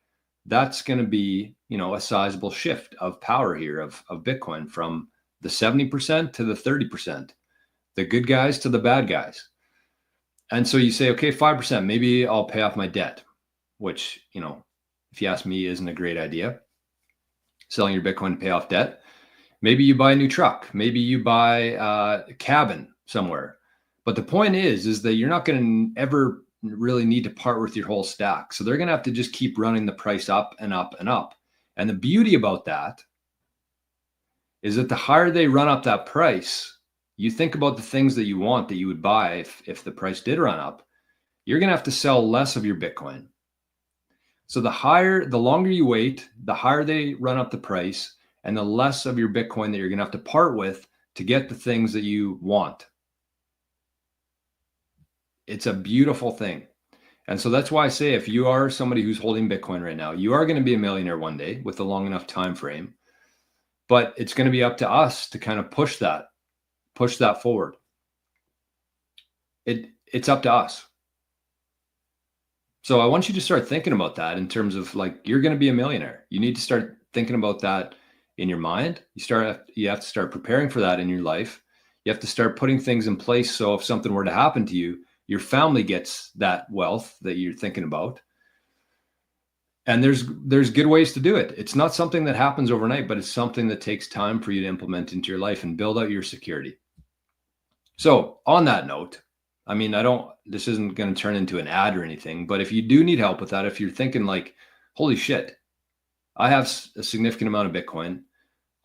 that's going to be, a sizable shift of power here of Bitcoin, from the 70% to the 30%, the good guys to the bad guys. And so you say, okay, 5%, maybe I'll pay off my debt, which, if you ask me, isn't a great idea. Selling your Bitcoin to pay off debt. Maybe you buy a new truck. Maybe you buy a cabin somewhere. But the point is that you're not going to ever really need to part with your whole stack. So they're going to have to just keep running the price up and up and up. And the beauty about that is that the higher they run up that price, you think about the things that you want that you would buy if the price did run up, you're going to have to sell less of your Bitcoin. So the longer you wait, the higher they run up the price, and the less of your Bitcoin that you're going to have to part with to get the things that you want. It's a beautiful thing. And so that's why I say, if you are somebody who's holding Bitcoin right now, you are going to be a millionaire one day with a long enough time frame. But it's going to be up to us to kind of push that forward. It's up to us. So I want you to start thinking about that in terms of, like, you're going to be a millionaire. You need to start thinking about that in your mind. You have to start preparing for that in your life. You have to start putting things in place so if something were to happen to you, your family gets that wealth that you're thinking about. And there's good ways to do it. It's not something that happens overnight, but it's something that takes time for you to implement into your life and build out your security. So on that note, this isn't going to turn into an ad or anything, but if you do need help with that, if you're thinking like, holy shit, I have a significant amount of Bitcoin,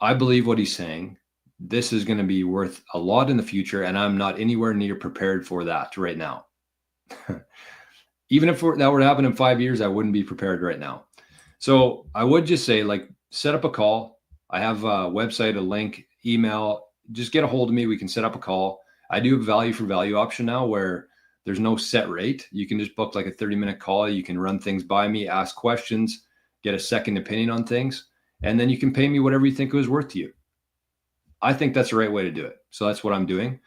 I believe what he's saying, this is going to be worth a lot in the future, and I'm not anywhere near prepared for that right now. Even if that were to happen in 5 years, I wouldn't be prepared right now. So I would just say, like, set up a call. I have a website, a link, email, just get a hold of me. We can set up a call. I do have a value for value option now where there's no set rate. You can just book like a 30-minute call. You can run things by me, ask questions, get a second opinion on things, and then you can pay me whatever you think it was worth to you. I think that's the right way to do it. So that's what I'm doing.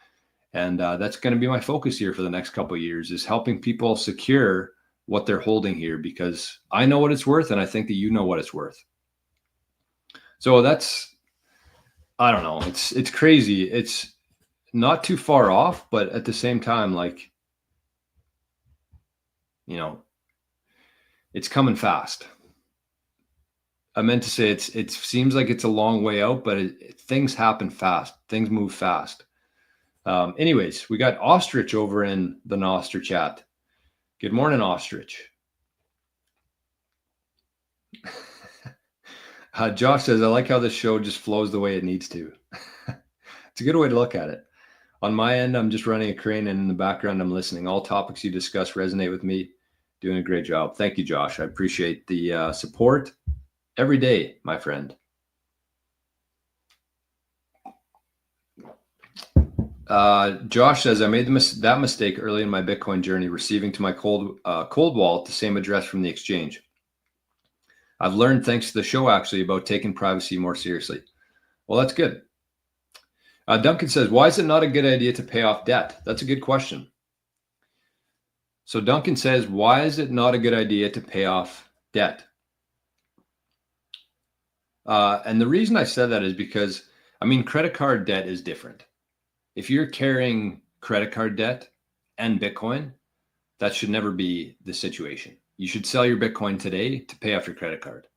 And that's going to be my focus here for the next couple of years, is helping people secure what they're holding here, because I know what it's worth, and I think that you know what it's worth. So I don't know. It's crazy. It's not too far off, but at the same time, like, you know, it's coming fast. I meant to say it seems like it's a long way out, but things happen fast. Things move fast. Anyways, we got Ostrich over in the Nostr chat. Good morning, Ostrich. Josh says, I like how this show just flows the way it needs to. It's a good way to look at it. On my end, I'm just running a crane, and in the background, I'm listening. All topics you discuss resonate with me. Doing a great job. Thank you, Josh. I appreciate the support every day, my friend. Josh says, I made that mistake early in my Bitcoin journey, receiving to my cold wallet the same address from the exchange. I've learned, thanks to the show, actually, about taking privacy more seriously. Well, that's good. Duncan says, why is it not a good idea to pay off debt? That's a good question. So Duncan says, why is it not a good idea to pay off debt? And the reason I said that is because, I mean, credit card debt is different. If you're carrying credit card debt and Bitcoin, that should never be the situation. You should sell your Bitcoin today to pay off your credit card,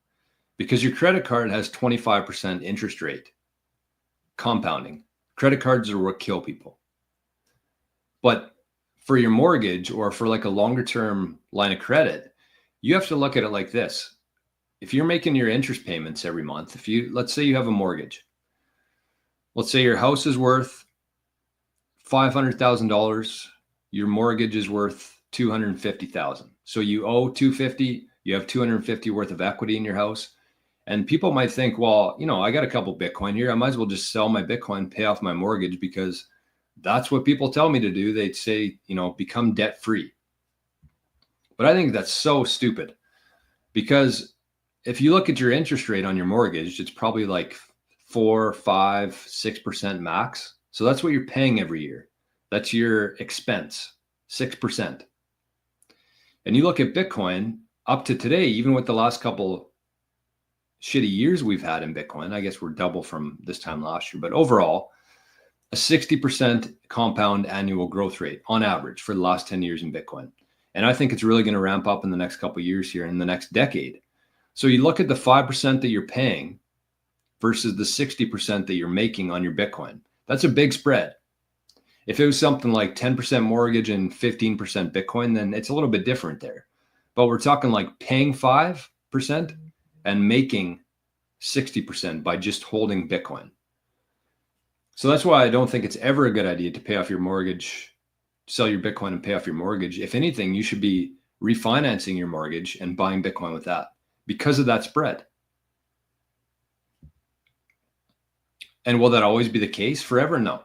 because your credit card has 25% interest rate compounding. Credit cards are what kill people. But for your mortgage or for like a longer term line of credit, you have to look at it like this. If you're making your interest payments every month, let's say you have a mortgage, let's say your house is worth $500,000, your mortgage is worth $250,000. So you owe $250,000, you have $250,000 worth of equity in your house. And people might think, well, you know, I got a couple Bitcoin here. I might as well just sell my Bitcoin, pay off my mortgage, because that's what people tell me to do. They'd say, you know, become debt free. But I think that's so stupid, because if you look at your interest rate on your mortgage, it's probably like 4, 5, 6% max. So that's what you're paying every year. That's your expense, 6%. And you look at Bitcoin up to today, even with the last couple shitty years we've had in Bitcoin, I guess we're double from this time last year, but overall, a 60% compound annual growth rate on average for the last 10 years in Bitcoin. And I think it's really going to ramp up in the next couple of years here in the next decade. So you look at the 5% that you're paying versus the 60% that you're making on your Bitcoin. That's a big spread. If it was something like 10% mortgage and 15% Bitcoin, then it's a little bit different there. But we're talking like paying 5% and making 60% by just holding Bitcoin. So that's why I don't think it's ever a good idea to pay off your mortgage, sell your Bitcoin and pay off your mortgage. If anything, you should be refinancing your mortgage and buying Bitcoin with that because of that spread. And will that always be the case forever? No.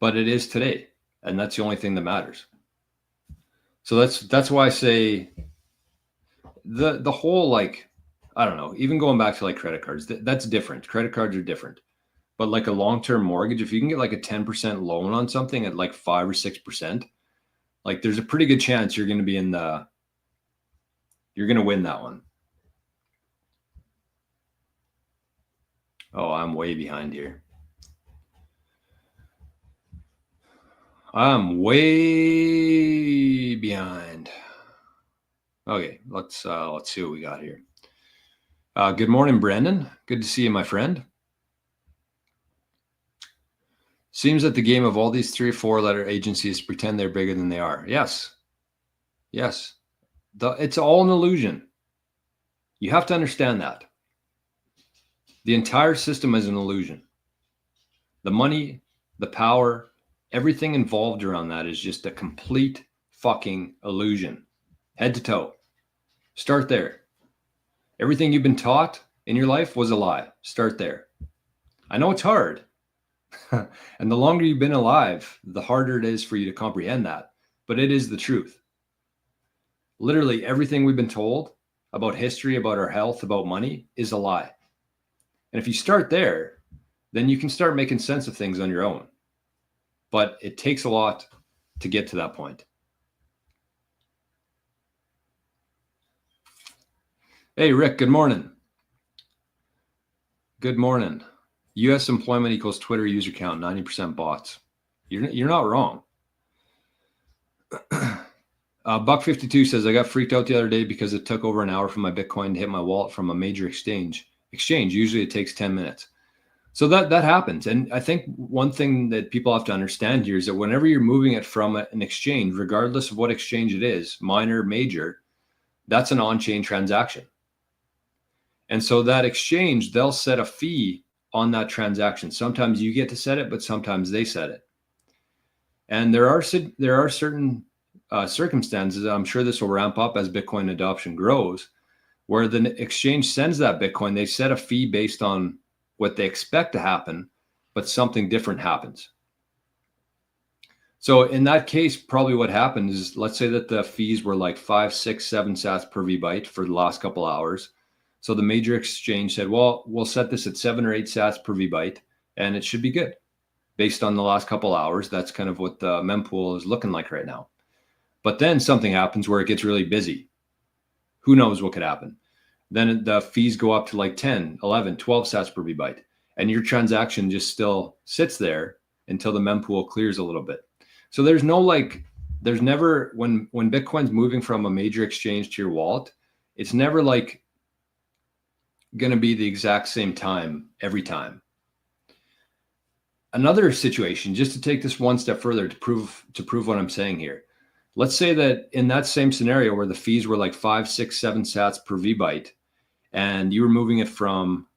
But it is today. And that's the only thing that matters. So that's why I say the whole, like, I don't know, even going back to like credit cards, that's different. Credit cards are different. But like a long-term mortgage, if you can get like a 10% loan on something at like 5 or 6%, like there's a pretty good chance you're going to be you're going to win that one. Oh, I'm way behind here. I'm way behind. Okay, let's see what we got here. Good morning, Brendan. Good to see you, my friend. Seems that the game of all these 3 or 4 letter agencies pretend they're bigger than they are. Yes. Yes. It's all an illusion. You have to understand that. The entire system is an illusion. The money, the power, everything involved around that is just a complete fucking illusion. Head to toe. Start there. Everything you've been taught in your life was a lie. Start there. I know it's hard. And the longer you've been alive, the harder it is for you to comprehend that. But it is the truth. Literally everything we've been told about history, about our health, about money is a lie. And if you start there, then you can start making sense of things on your own. But it takes a lot to get to that point. Hey, Rick, good morning. Good morning. U.S. employment equals Twitter user count, 90% bots. You're not wrong. Buck52 says, I got freaked out the other day because it took over an hour for my Bitcoin to hit my wallet from a major exchange. Usually it takes 10 minutes. So that happens. And I think one thing that people have to understand here is that whenever you're moving it from an exchange, regardless of what exchange it is, minor, major, that's an on-chain transaction. And so that exchange, they'll set a fee on that transaction. Sometimes you get to set it, but sometimes they set it. And there are certain circumstances, I'm sure this will ramp up as Bitcoin adoption grows, where the exchange sends that Bitcoin, they set a fee based on what they expect to happen, but something different happens. So in that case, probably what happened is, let's say that the fees were like 5, 6, 7 sats per VByte for the last couple hours. So the major exchange said, well, we'll set this at 7 or 8 sats per VByte, and it should be good. Based on the last couple hours, that's kind of what the mempool is looking like right now. But then something happens where it gets really busy. Who knows what could happen? Then the fees go up to like 10, 11, 12 sats per VByte. And your transaction just still sits there until the mempool clears a little bit. So there's never, when Bitcoin's moving from a major exchange to your wallet, it's never like going to be the exact same time every time. Another situation, just to take this one step further to prove what I'm saying here. Let's say that in that same scenario where the fees were like 5, 6, 7 sats per VByte, and you were moving it from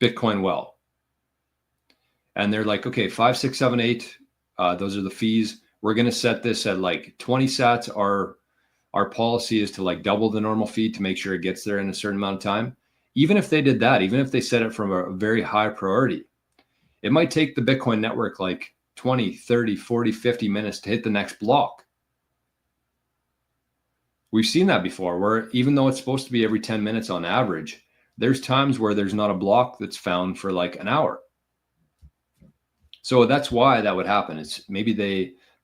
Bitcoin Well, and they're like, okay, 5, 6, 7, 8, those are the fees. We're going to set this at like 20 sats. Our policy is to like double the normal fee to make sure it gets there in a certain amount of time. Even if they did that, even if they set it from a very high priority, it might take the Bitcoin network like 20, 30, 40, 50 minutes to hit the next block. We've seen that before, where even though it's supposed to be every 10 minutes on average, there's times where there's not a block that's found for like an hour. So that's why that would happen. It's maybe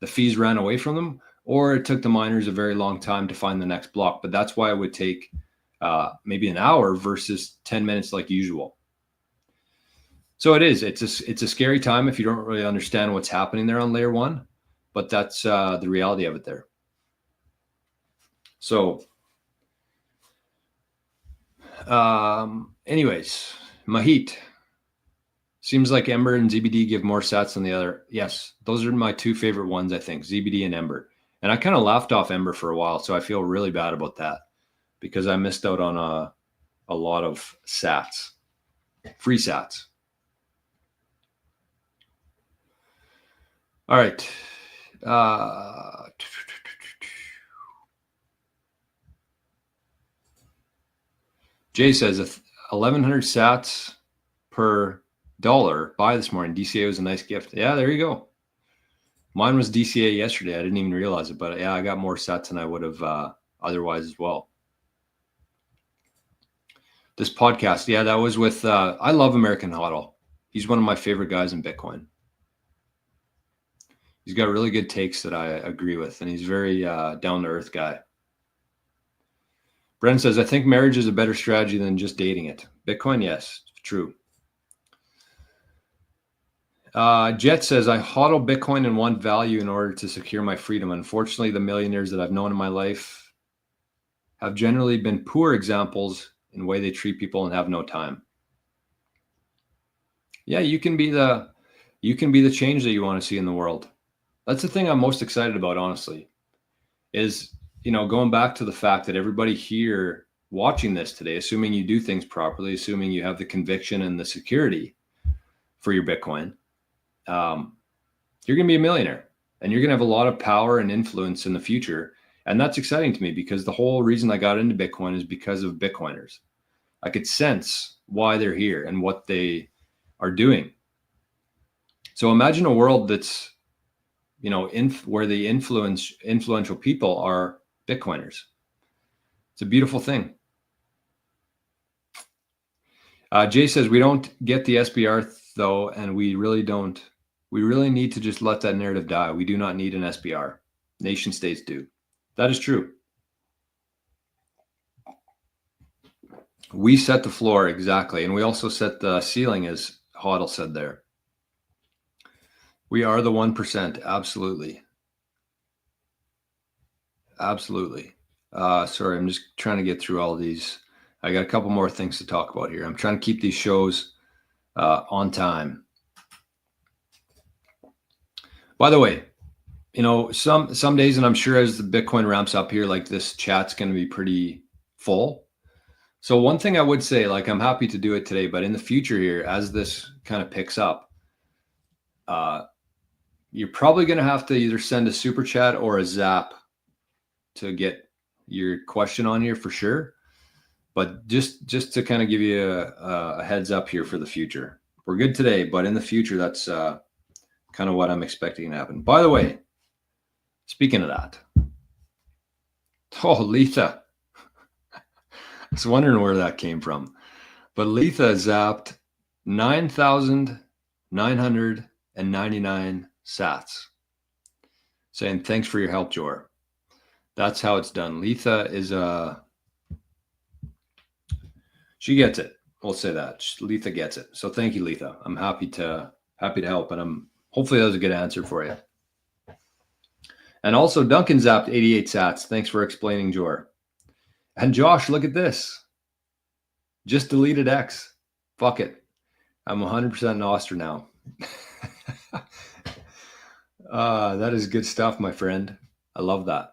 the fees ran away from them, or it took the miners a very long time to find the next block. But that's why it would take maybe an hour versus 10 minutes like usual. So it's a scary time if you don't really understand what's happening there on layer one, but that's the reality of it there. So anyways, Mahit, seems like Ember and ZBD give more sats than the other. Yes, those are my two favorite ones, I think, ZBD and Ember. And I kind of laughed off Ember for a while, so I feel really bad about that because I missed out on a lot of sats, free sats. All right. Jay says 1,100 sats per dollar buy this morning. DCA was a nice gift. Yeah, there you go. Mine was DCA yesterday. I didn't even realize it, but yeah, I got more sats than I would have otherwise as well. This podcast, yeah, that was with, I love American Hodl. He's one of my favorite guys in Bitcoin. He's got really good takes that I agree with, and he's very down-to-earth guy. Brennan says, I think marriage is a better strategy than just dating it. Bitcoin, yes, true. Jet says, I hodl Bitcoin and want value in order to secure my freedom. Unfortunately, the millionaires that I've known in my life have generally been poor examples in the way they treat people and have no time. Yeah, you can be the change that you want to see in the world. That's the thing I'm most excited about, honestly, is, going back to the fact that everybody here watching this today, assuming you do things properly, assuming you have the conviction and the security for your Bitcoin, you're going to be a millionaire, and you're going to have a lot of power and influence in the future. And that's exciting to me because the whole reason I got into Bitcoin is because of Bitcoiners. I could sense why they're here and what they are doing. So imagine a world that's, where the influential people are Bitcoiners. It's a beautiful thing. Jay says, we don't get the SBR though, and we really need to just let that narrative die. We do not need an SBR. Nation states do. That is true. We set the floor, exactly. And we also set the ceiling, as Hodl said there. We are the 1%, absolutely. absolutely. Sorry, I'm just trying to get through all these. I got a couple more things to talk about here. I'm trying to keep these shows on time. By the way, you know, some days, and I'm sure as the Bitcoin ramps up here, like this chat's going to be pretty full. So one thing I would say, like, I'm happy to do it today, but in the future here, as this kind of picks up, you're probably going to have to either send a super chat or a zap to get your question on here for sure. But just to kind of give you a heads up here for the future, we're good today, but in the future, that's kind of what I'm expecting to happen. By the way, speaking of that, oh, Letha, I was wondering where that came from, but Letha zapped 9,999 sats, saying thanks for your help, Jor. That's how it's done. Letha is she gets it. We'll say that. Letha gets it. So thank you, Letha. I'm happy to help, and hopefully that was a good answer for you. And also Duncan zapped 88 sats. Thanks for explaining, Jor. And Josh, look at this. Just deleted X. Fuck it. I'm 100% nostr now. That is good stuff, my friend. I love that.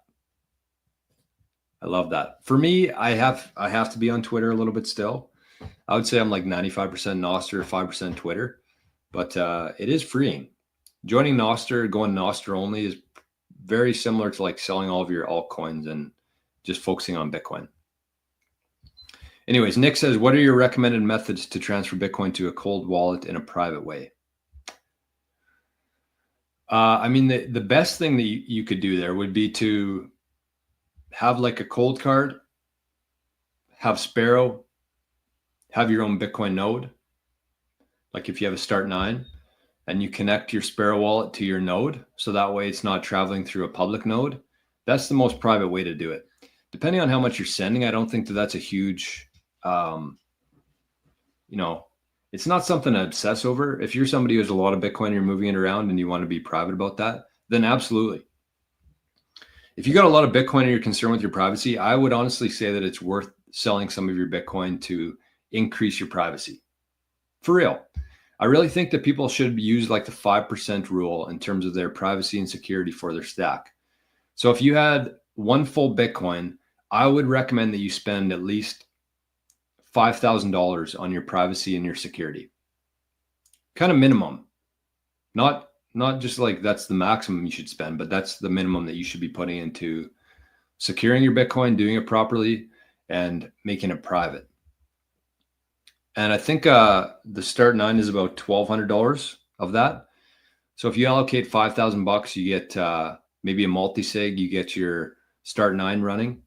I love that. For me, I have to be on Twitter a little bit still. I would say I'm like 95% nostr, 5% Twitter, but it is freeing. Joining nostr, going nostr only is very similar to like selling all of your altcoins and just focusing on Bitcoin. Anyways, Nick says, what are your recommended methods to transfer Bitcoin to a cold wallet in a private way? I mean, the best thing that you could do there would be to have like a cold card, have Sparrow, have your own Bitcoin node. Like if you have a Start9 and you connect your Sparrow wallet to your node, so that way it's not traveling through a public node. That's the most private way to do it. Depending on how much you're sending, I don't think that that's a huge, you know, it's not something to obsess over. If you're somebody who has a lot of Bitcoin, you're moving it around and you want to be private about that, then absolutely. If you got a lot of Bitcoin and you're concerned with your privacy, I would honestly say that it's worth selling some of your Bitcoin to increase your privacy. For real. I really think that people should use like the 5% rule in terms of their privacy and security for their stack. So if you had one full Bitcoin, I would recommend that you spend at least $5,000 on your privacy and your security. Kind of minimum. Not just like that's the maximum you should spend, but that's the minimum that you should be putting into securing your Bitcoin, doing it properly, and making it private. And I think the Start9 is about $1,200 of that. So if you allocate $5,000, you get maybe a multi-sig, you get your Start9 running,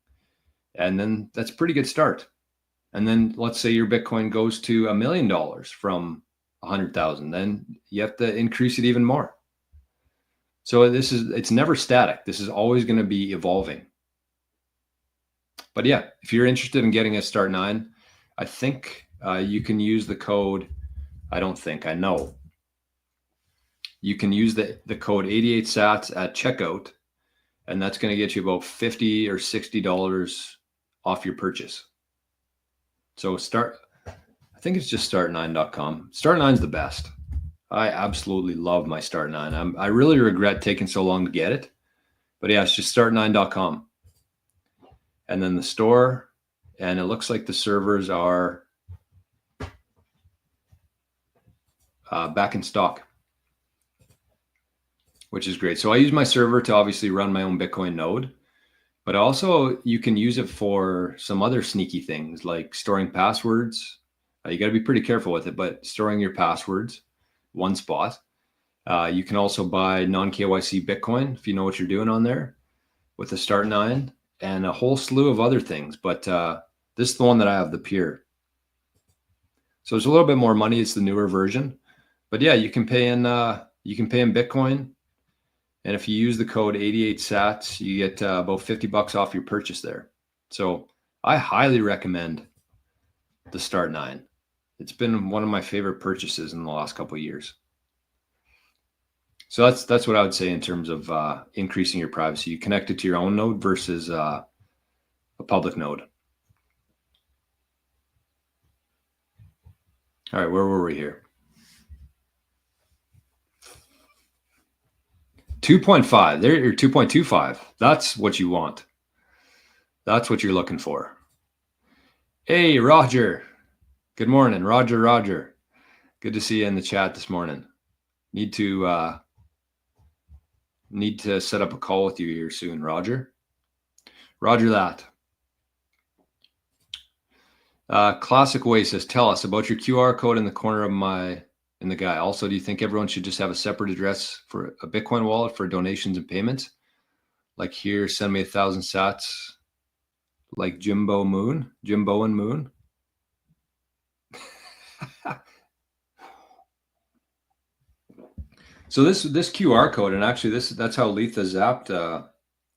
and then that's a pretty good start. And then let's say your Bitcoin goes to $1 million from 100,000, then you have to increase it even more. So it's never static. This is always going to be evolving. But yeah, if you're interested in getting a Start9, I think you can use the code. I know. You can use the code 88 sats at checkout, and that's going to get you about $50 or $60 off your purchase. So I think it's just start9.com. Start9 is the best. I absolutely love my Start9. I really regret taking so long to get it, but yeah, it's just start9.com. And then the store, and it looks like the servers are back in stock, which is great. So I use my server to obviously run my own Bitcoin node, but also you can use it for some other sneaky things like storing passwords. You got to be pretty careful with it, but storing your passwords, one spot. You can also buy non-KYC Bitcoin if you know what you're doing on there with the Start9 and a whole slew of other things. But this is the one that I have, the Pure. So it's a little bit more money. It's the newer version, but yeah, you can pay in Bitcoin. And if you use the code 88 sats, you get about $50 off your purchase there. So I highly recommend the Start9. It's been one of my favorite purchases in the last couple of years. So that's what I would say in terms of increasing your privacy. You connect it to your own node versus a public node. All right, where were we here? 2.5. There, you're 2.25. That's what you want. That's what you're looking for. Hey, Roger. Good morning, Roger. Roger. Good to see you in the chat this morning. Need to set up a call with you here soon, Roger. Roger that. Classic Way says, tell us about your QR code in the corner of in the guy. Also, do you think everyone should just have a separate address for a Bitcoin wallet for donations and payments? Like here, send me 1,000 sats, like Jimbo and Moon. So this QR code, and actually that's how Letha zapped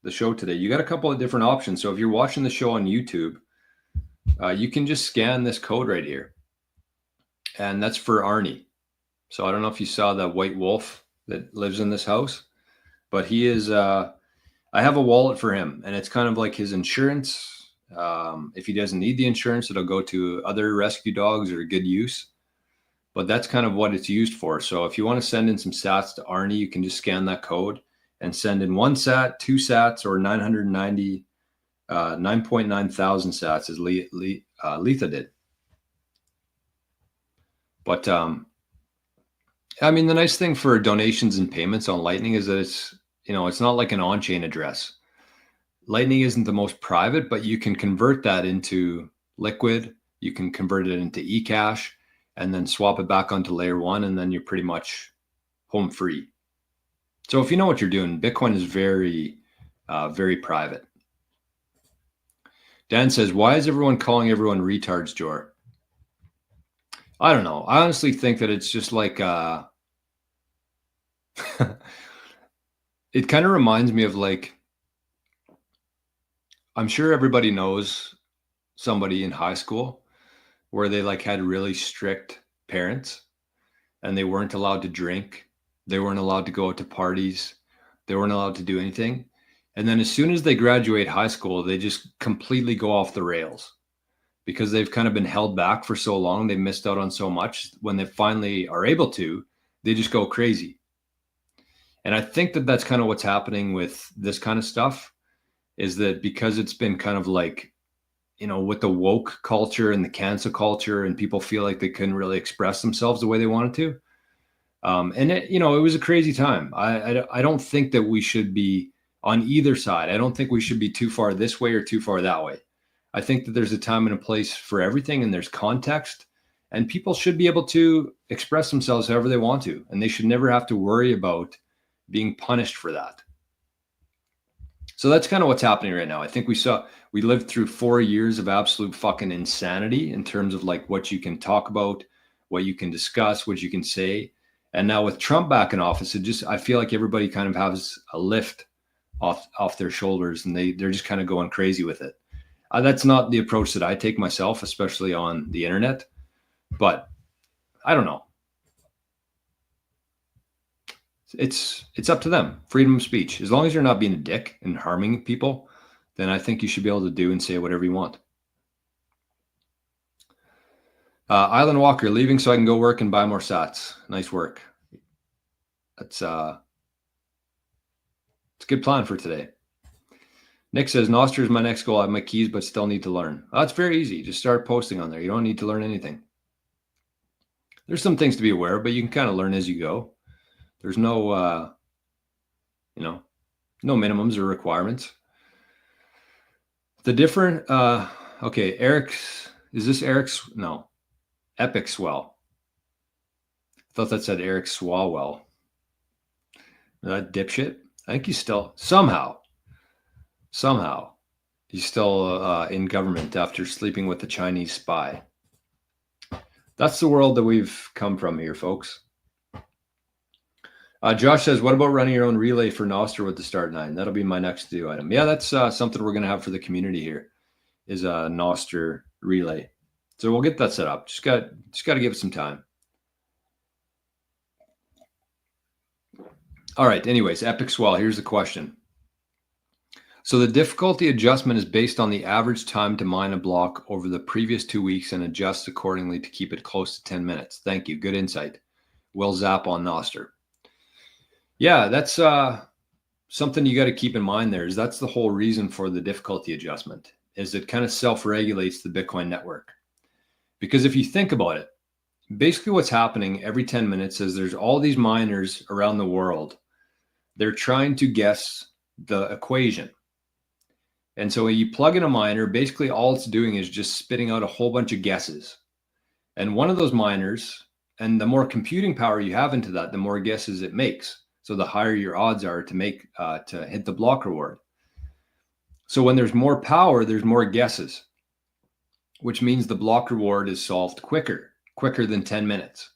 the show today. You got a couple of different options. So if you're watching the show on YouTube, you can just scan this code right here. And that's for Arnie. So I don't know if you saw that white wolf that lives in this house, but he is, I have a wallet for him, and it's kind of like his insurance. If he doesn't need the insurance, it'll go to other rescue dogs or good use. But that's kind of what it's used for. So if you want to send in some sats to Arnie, you can just scan that code and send in 1 sat, 2 sats, or 9.9 thousand sats as Letha did. But I mean, the nice thing for donations and payments on Lightning is that it's not like an on-chain address. Lightning isn't the most private, but you can convert that into Liquid. You can convert it into eCash and then swap it back onto layer 1, and then you're pretty much home free. So if you know what you're doing, Bitcoin is very, very private. Dan says, why is everyone calling everyone retards, Jor? I don't know. I honestly think that it's just like, it kind of reminds me of like, I'm sure everybody knows somebody in high school where they like had really strict parents and they weren't allowed to drink. They weren't allowed to go out to parties. They weren't allowed to do anything. And then as soon as they graduate high school, they just completely go off the rails because they've kind of been held back for so long. They missed out on so much. When they finally are able to, they just go crazy. And I think that that's kind of what's happening with this kind of stuff, is that because it's been kind of like, with the woke culture and the cancel culture, and people feel like they couldn't really express themselves the way they wanted to. And it was a crazy time. I don't think that we should be on either side. I don't think we should be too far this way or too far that way. I think that there's a time and a place for everything, and there's context, and people should be able to express themselves however they want to, and they should never have to worry about being punished for that. So that's kind of what's happening right now. I think we lived through 4 years of absolute fucking insanity in terms of like what you can talk about, what you can discuss, what you can say. And now with Trump back in office, I feel like everybody kind of has a lift off their shoulders, and they're just kind of going crazy with it. That's not the approach that I take myself, especially on the internet, but I don't know. It's up to them. Freedom of speech. As long as you're not being a dick and harming people, then I think you should be able to do and say whatever you want. Island Walker, leaving so I can go work and buy more sats. Nice work. It's a good plan for today. Nick says, nostr is my next goal. I have my keys, but still need to learn. That's very easy. Just start posting on there. You don't need to learn anything. There's some things to be aware of, but you can kind of learn as you go. There's no, no minimums or requirements. The different, okay, is this Eric's? No, Epic Swell. I thought that said Eric Swalwell. That dipshit. I think he's still, somehow, he's still in government after sleeping with the Chinese spy. That's the world that we've come from here, folks. Josh says, what about running your own relay for nostr with the start 9? That'll be my next to-do item. Yeah, that's something we're going to have for the community here, is a nostr relay. So we'll get that set up. Just got to give it some time. All right. Anyways, Epic Swell. Here's the question. So the difficulty adjustment is based on the average time to mine a block over the previous 2 weeks and adjusts accordingly to keep it close to 10 minutes. Thank you. Good insight. Will Zap on nostr. Yeah, that's something you got to keep in mind there. Is that's the whole reason for the difficulty adjustment, is it kind of self-regulates the Bitcoin network. Because if you think about it, basically what's happening every 10 minutes is there's all these miners around the world. They're trying to guess the equation. And so when you plug in a miner, basically all it's doing is just spitting out a whole bunch of guesses. And one of those miners, and the more computing power you have into that, the more guesses it makes. So the higher your odds are to make to hit the block reward. So when there's more power, there's more guesses, which means the block reward is solved quicker than 10 minutes.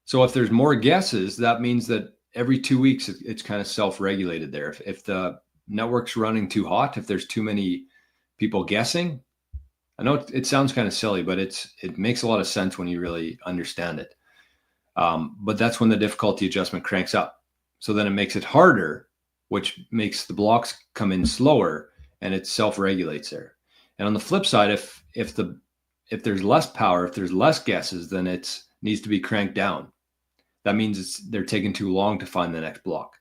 So if there's more guesses, that means that every 2 weeks it's kind of self-regulated there. If the network's running too hot, if there's too many people guessing, I know it sounds kind of silly, but it makes a lot of sense when you really understand it. But that's when the difficulty adjustment cranks up. So then it makes it harder, which makes the blocks come in slower, and it self-regulates there. And on the flip side, if there's less power, if there's less guesses, then it needs to be cranked down. That means they're taking too long to find the next block.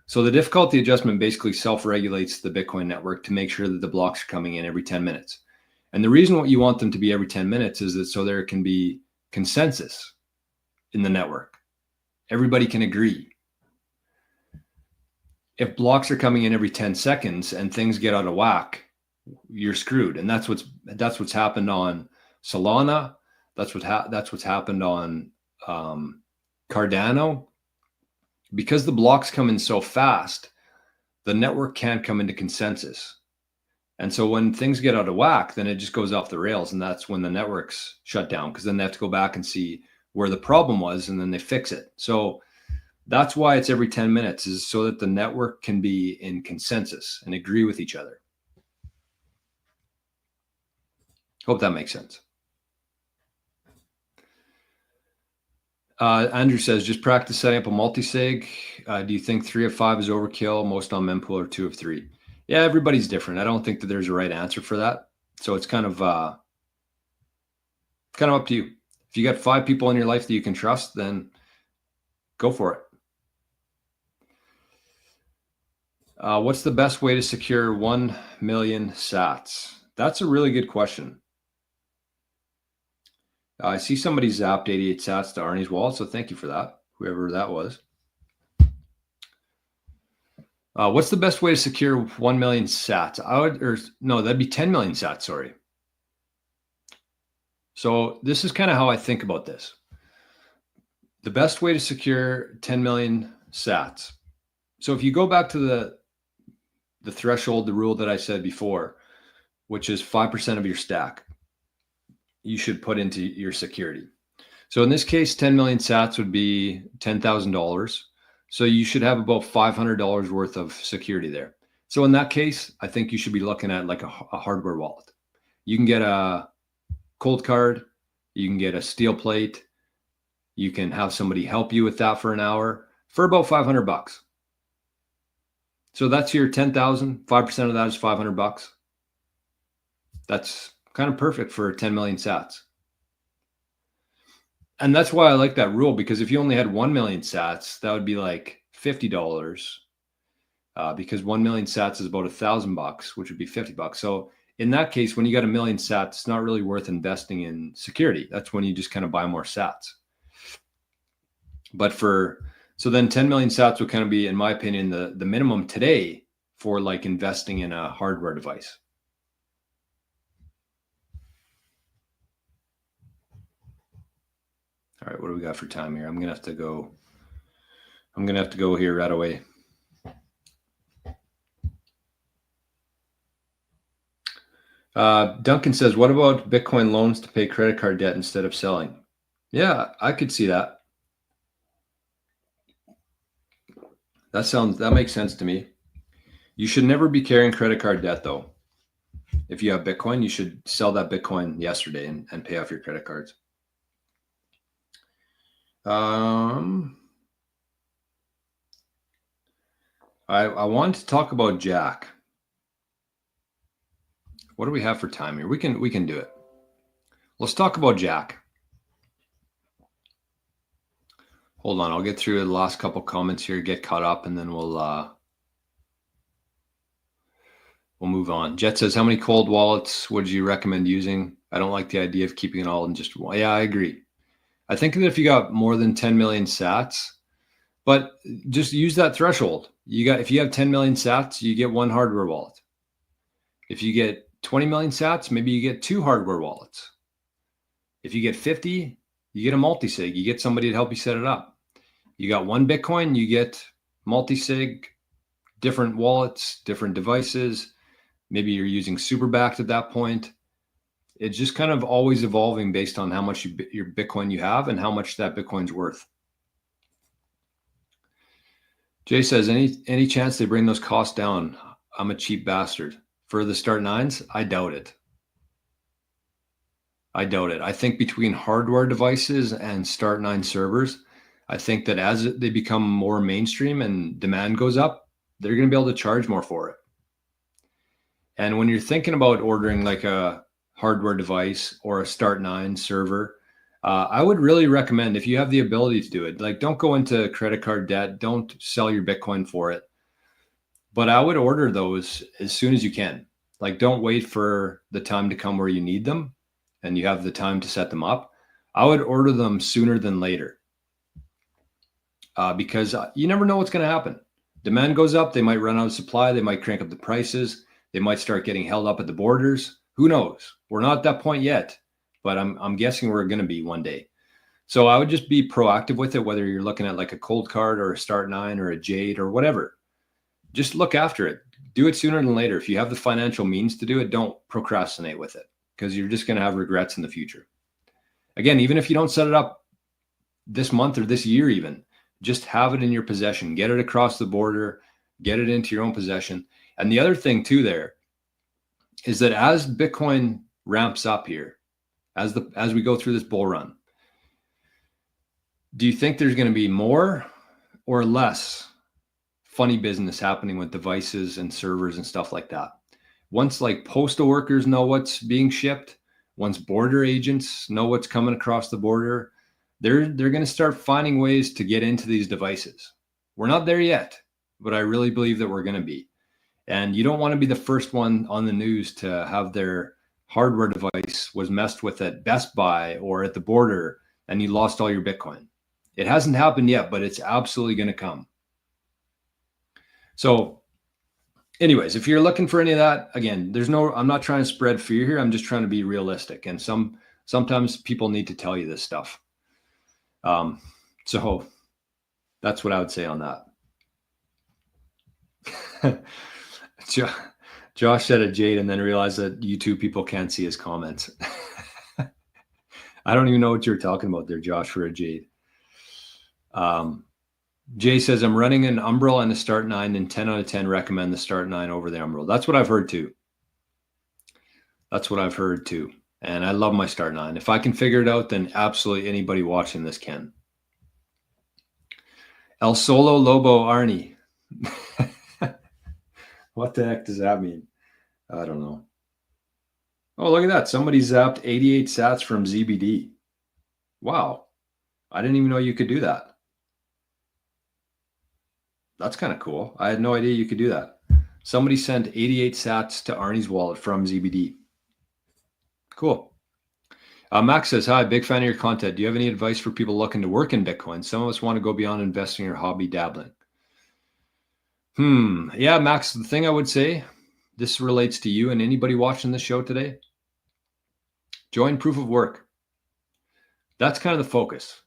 So the difficulty adjustment basically self-regulates the Bitcoin network to make sure that the blocks are coming in every 10 minutes. And the reason what you want them to be every 10 minutes is that so there can be consensus in the network. Everybody can agree. If blocks are coming in every 10 seconds and things get out of whack, you're screwed. And that's what's happened on Solana. That's what's happened on Cardano. Because the blocks come in so fast, the network can't come into consensus. And so when things get out of whack, then it just goes off the rails. And that's when the network's shut down, because then they have to go back and see where the problem was, and then they fix it. So that's why it's every 10 minutes, is so that the network can be in consensus and agree with each other. Hope that makes sense. Andrew says, just practice setting up a multi-sig. Do you think 3 of 5 is overkill? Most on mempool are 2 of 3. Yeah, everybody's different. I don't think that there's a right answer for that. So it's kind of up to you. If you got 5 people in your life that you can trust, then go for it. What's the best way to secure 1 million sats? That's a really good question. I see somebody zapped 88 sats to Arnie's wallet, so thank you for that, whoever that was. What's the best way to secure 1 million sats? That'd be 10 million sats, sorry. So this is kind of how I think about this. The best way to secure 10 million sats. So if you go back to the threshold, the rule that I said before, which is 5% of your stack, you should put into your security. So in this case, 10 million sats would be $10,000. So you should have about $500 worth of security there. So in that case, I think you should be looking at like a hardware wallet. You can get a cold card, you can get a steel plate, you can have somebody help you with that for an hour for about $500. So that's your 10,000. 5% of that is $500. That's kind of perfect for 10 million sats. And that's why I like that rule, because if you only had 1 million sats, that would be like $50. Because 1 million sats is about $1,000, which would be $50. So in that case, when you got 1 million sats, it's not really worth investing in security. That's when you just kind of buy more sats. But so then 10 million sats would kind of be, in my opinion, the minimum today for like investing in a hardware device. All right, what do we got for time here? I'm gonna have to go here right away. Duncan says, what about Bitcoin loans to pay credit card debt instead of selling? Yeah, I could see that. That makes sense to me. You should never be carrying credit card debt though. If you have Bitcoin, you should sell that Bitcoin yesterday and pay off your credit cards. I want to talk about Jack. What do we have for time here? We can do it. Let's talk about Jack. Hold on, I'll get through the last couple comments here, get caught up, and then we'll move on. Jet says, how many cold wallets would you recommend using? I don't like the idea of keeping it all in just one. Yeah, I agree. I think that if you got more than 10 million sats, but just use that threshold. If you have 10 million sats, you get one hardware wallet. If you get 20 million sats, maybe you get 2 hardware wallets. If you get 50, you get a multi-sig. You get somebody to help you set it up. You got 1 Bitcoin, you get multi-sig, different wallets, different devices. Maybe you're using SuperBacked at that point. It's just kind of always evolving based on how much your Bitcoin you have and how much that Bitcoin's worth. Jay says, any chance they bring those costs down? I'm a cheap bastard. For the start nines, I doubt it. I doubt it. I think between hardware devices and start nine servers, I think that as they become more mainstream and demand goes up, they're going to be able to charge more for it. And when you're thinking about ordering like a hardware device or a start nine server, I would really recommend, if you have the ability to do it, like don't go into credit card debt, don't sell your Bitcoin for it. But I would order those as soon as you can. Like don't wait for the time to come where you need them and you have the time to set them up. I would order them sooner than later because you never know what's going to happen. Demand goes up, they might run out of supply, they might crank up the prices, they might start getting held up at the borders. Who knows? We're not at that point yet, but I'm guessing we're going to be one day. So I would just be proactive with it, whether you're looking at like a cold card or a start nine or a Jade or whatever. Just look after it. Do it sooner than later. If you have the financial means to do it, don't procrastinate with it because you're just going to have regrets in the future. Again, even if you don't set it up this month or this year, even just have it in your possession, get it across the border, get it into your own possession. And the other thing too there is that as Bitcoin ramps up here, as we go through this bull run, do you think there's going to be more or less funny business happening with devices and servers and stuff like that? Once like postal workers know what's being shipped, once border agents know what's coming across the border, they're going to start finding ways to get into these devices. We're not there yet, but I really believe that we're going to be. And you don't want to be the first one on the news to have their hardware device was messed with at Best Buy or at the border and you lost all your Bitcoin. It hasn't happened yet, but it's absolutely going to come. So anyways, if you're looking for any of that, again, I'm not trying to spread fear here. I'm just trying to be realistic. And sometimes people need to tell you this stuff. So that's what I would say on that. Josh said a Jade and then realized that YouTube people can't see his comments. I don't even know what you're talking about there, Josh, for a Jade. Jay says, I'm running an Umbral and a Start 9 and 10 out of 10 recommend the Start 9 over the Umbral. That's what I've heard too. And I love my Start 9. If I can figure it out, then absolutely anybody watching this can. El Solo Lobo Arnie. What the heck does that mean? I don't know. Oh, look at that. Somebody zapped 88 sats from ZBD. Wow. I didn't even know you could do that. That's kind of cool. I had no idea you could do that. Somebody sent 88 sats to Arnie's wallet from ZBD. Cool. Max says, hi, big fan of your content. Do you have any advice for people looking to work in Bitcoin? Some of us want to go beyond investing or hobby dabbling. Yeah, Max, the thing I would say, this relates to you and anybody watching the show today. Join proof of work. That's kind of the focus.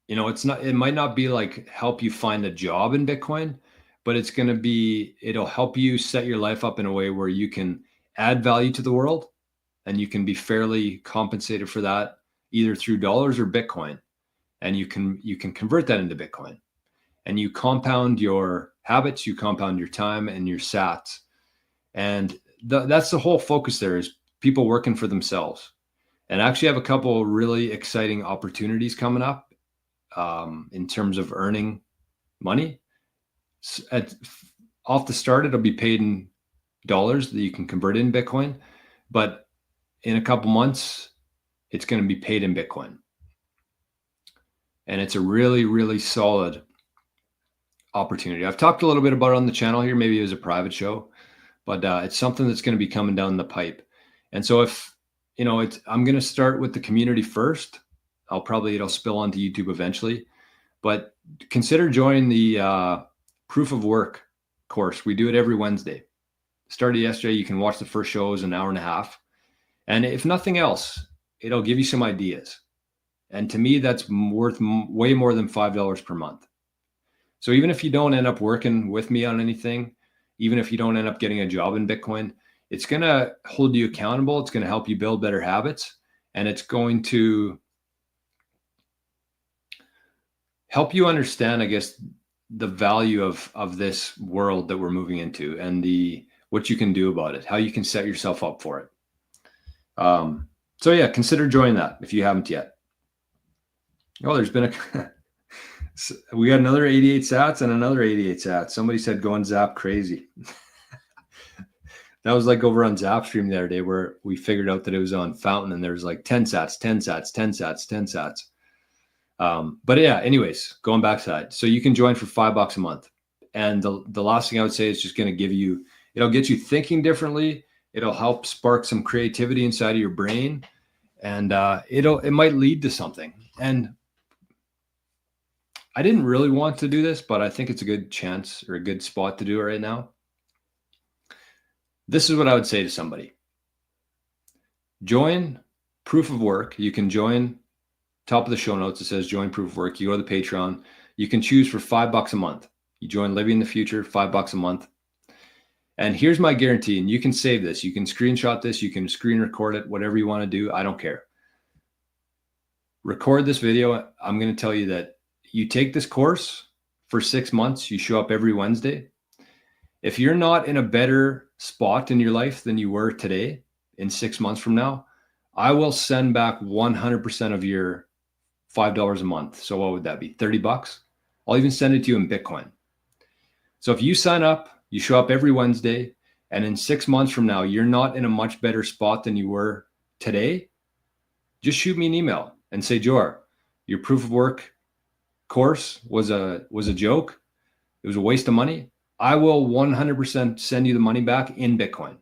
You know, it might not be like help you find a job in Bitcoin, but it'll help you set your life up in a way where you can add value to the world and you can be fairly compensated for that either through dollars or Bitcoin. And you can convert that into Bitcoin and you compound your habits, you compound your time and your sats. And that's the whole focus there is people working for themselves. And I actually have a couple of really exciting opportunities coming up in terms of earning money. off the start, it'll be paid in dollars that you can convert in Bitcoin, but in a couple months, it's going to be paid in Bitcoin. And it's a really, really solid opportunity. I've talked a little bit about it on the channel here. Maybe it was a private show, but it's something that's going to be coming down the pipe. And so if, I'm going to start with the community first. It'll spill onto YouTube eventually, but consider joining the proof of work course. We do it every Wednesday. Started yesterday. You can watch the first show, is an hour and a half. And if nothing else, it'll give you some ideas. And to me, that's worth way more than $5 per month. So even if you don't end up working with me on anything, even if you don't end up getting a job in Bitcoin, it's going to hold you accountable. It's going to help you build better habits. And it's going to help you understand, I guess, the value of this world that we're moving into and what you can do about it, how you can set yourself up for it. So yeah, consider joining that if you haven't yet. Oh, there's been we got another 88 sats and another 88 sats. Somebody said go on Zap crazy. That was like over on Zapstream the other day where we figured out that it was on Fountain and there's like 10 sats, 10 sats, 10 sats, 10 sats. But yeah, anyways, going backside. So you can join for $5 a month. And the last thing I would say is just going to it'll get you thinking differently. It'll help spark some creativity inside of your brain. And it might lead to something. And I didn't really want to do this, but I think it's a good chance or a good spot to do it right now. This is what I would say to somebody. Join Proof of Work. You can join, top of the show notes, it says join Proof of Work. You go to the Patreon. You can choose for $5 a month. You join Living in the Future, $5 a month. And here's my guarantee, and you can save this. You can screenshot this. You can screen record it, whatever you want to do. I don't care. Record this video. I'm going to tell you that you take this course for 6 months. You show up every Wednesday. If you're not in a better spot in your life than you were today, in 6 months from now, I will send back 100% of your $5 a month. So what would that be? $30? I'll even send it to you in Bitcoin. So if you sign up, you show up every Wednesday, and in 6 months from now, you're not in a much better spot than you were today, just shoot me an email and say, Jor, your Proof of Work course was a joke. It was a waste of money. I will 100% send you the money back in Bitcoin.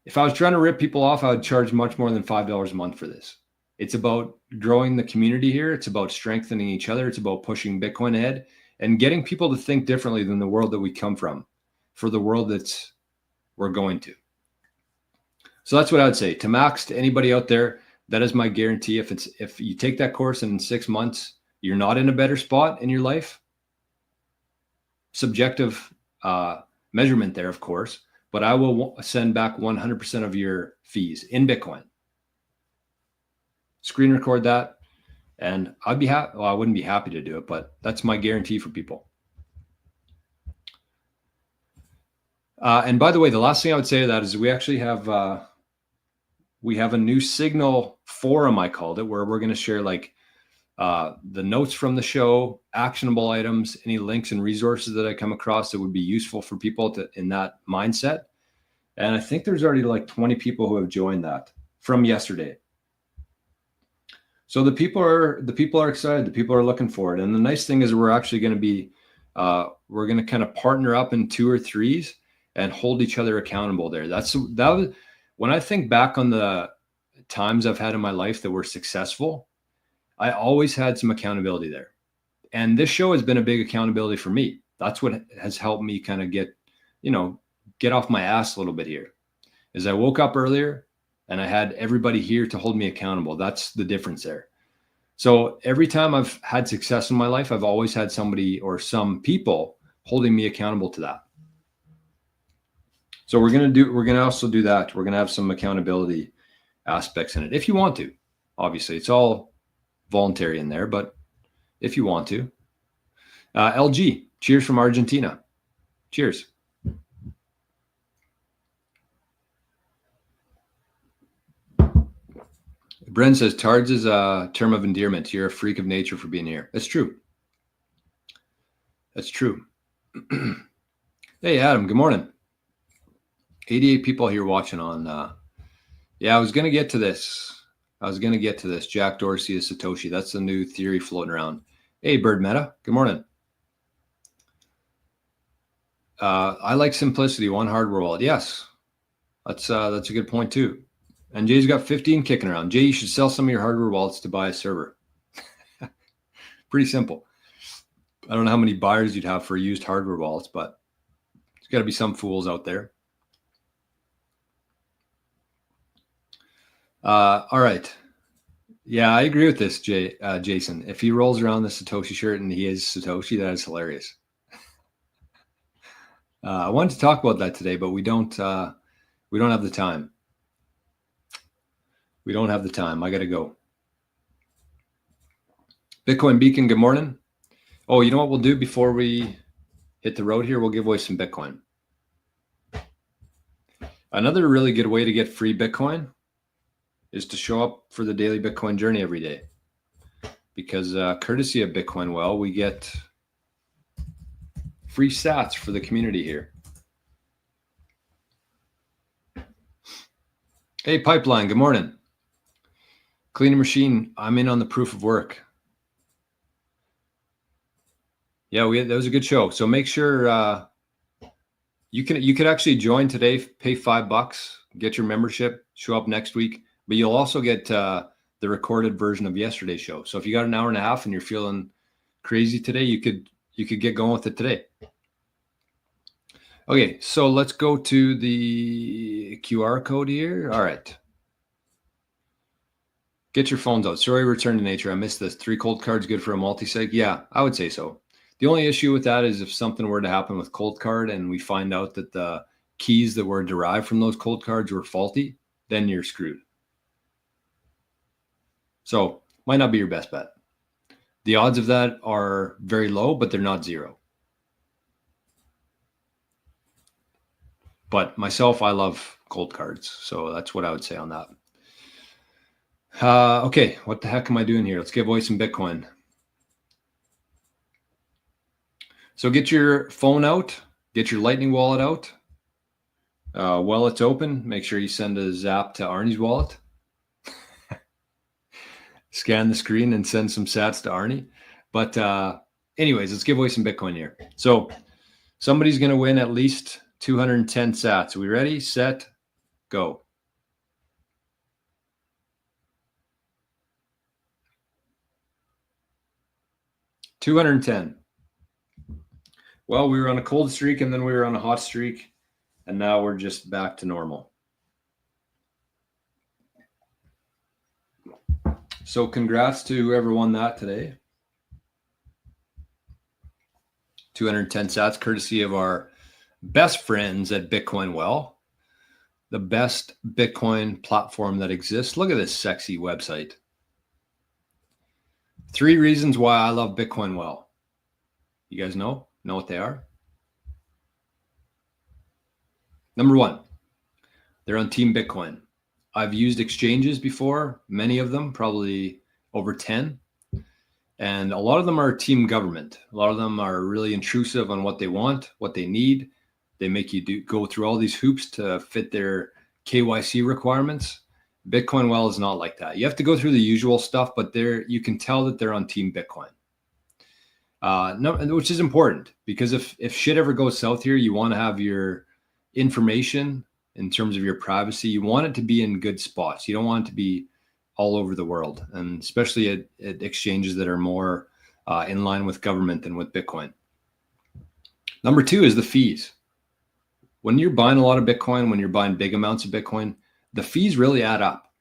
If I was trying to rip people off, I would charge much more than $5 a month for this. It's about growing the community here. It's about strengthening each other. It's about pushing Bitcoin ahead and getting people to think differently than the world that we come from, for the world we're going to. So that's what I would say to Max, to anybody out there. That is my guarantee. If you take that course and in 6 months you're not in a better spot in your life, subjective measurement there, of course, but I will send back 100% of your fees in Bitcoin. Screen record that, and I'd be happy. Well, I wouldn't be happy to do it, but that's my guarantee for people. And by the way, the last thing I would say to that is we actually have a new Signal forum, I called it, where we're going to share like the notes from the show, actionable items, any links and resources that I come across that would be useful for people in that mindset. And I think there's already like 20 people who have joined that from yesterday. So the people are excited. The people are looking for it. And the nice thing is we're actually going to be, we're going to kind of partner up in 2 or 3s and hold each other accountable there. That was when I think back on the times I've had in my life that were successful, I always had some accountability there. And this show has been a big accountability for me. That's what has helped me kind of get off my ass a little bit here. Is I woke up earlier and I had everybody here to hold me accountable. That's the difference there. So every time I've had success in my life, I've always had somebody or some people holding me accountable to that. So we're going to also do that. We're going to have some accountability aspects in it. If you want to, obviously it's all voluntary in there, but if you want to, LG, cheers from Argentina. Cheers. Bren says, Tards is a term of endearment. You're a freak of nature for being here. That's true. That's true. Hey, Adam, good morning. 88 people here watching on. Yeah, I was going to get to this. Jack Dorsey is Satoshi. That's the new theory floating around. Hey, Bird Meta, good morning. I like simplicity, one hardware wallet. Yes, that's a good point too. And Jay's got 15 kicking around. Jay, you should sell some of your hardware wallets to buy a server. Pretty simple. I don't know how many buyers you'd have for used hardware wallets, but there's got to be some fools out there. All right. Yeah, I agree with this, Jason. If he rolls around the Satoshi shirt and he is Satoshi, that is hilarious. I wanted to talk about that today, but we don't have the time. We don't have the time. I got to go. Bitcoin Beacon, good morning. Oh, you know what we'll do before we hit the road here? We'll give away some Bitcoin. Another really good way to get free Bitcoin is to show up for the daily Bitcoin journey every day. Because courtesy of Bitcoin Well, we get free sats for the community here. Hey, Pipeline, good morning. Cleaning machine, I'm in on the proof of work. Yeah, that was a good show. So make sure you could actually join today, pay $5, get your membership, show up next week, but you'll also get the recorded version of yesterday's show. So if you got an hour and a half and you're feeling crazy today, you could get going with it today. Okay, so let's go to the QR code here. All right. Get your phones out. Sorry, return to nature. I missed this. 3 cold cards good for a multi-sig? Yeah, I would say so. The only issue with that is if something were to happen with cold card and we find out that the keys that were derived from those cold cards were faulty, then you're screwed. So might not be your best bet. The odds of that are very low, but they're not zero. But myself, I love cold cards. So that's what I would say on that. Okay, what the heck am I doing here? Let's give away some Bitcoin. So get your phone out, get your Lightning wallet out. While it's open, make sure you send a zap to Arnie's wallet. Scan the screen and send some sats to Arnie. But anyways, let's give away some Bitcoin here. So somebody's going to win at least 210 sats. Are we ready? Set, go. $210. Well, we were on a cold streak and then we were on a hot streak, and now we're just back to normal. So congrats to whoever won that today. 210 sats, courtesy of our best friends at Bitcoin Well, the best Bitcoin platform that exists. Look at this sexy website. 3 reasons why I love Bitcoin Well. You guys know what they are? Number 1, they're on Team Bitcoin. I've used exchanges before, many of them, probably over 10. And a lot of them are team government. A lot of them are really intrusive on what they want, what they need. They make you go through all these hoops to fit their KYC requirements. Bitcoin Well is not like that. You have to go through the usual stuff, but you can tell that they're on Team Bitcoin. No, which is important, because if shit ever goes south here, you want to have your information in terms of your privacy. You want it to be in good spots. You don't want it to be all over the world, and especially at exchanges that are more in line with government than with Bitcoin. Number 2 is the fees. When you're buying a lot of Bitcoin, when you're buying big amounts of Bitcoin, the fees really add up.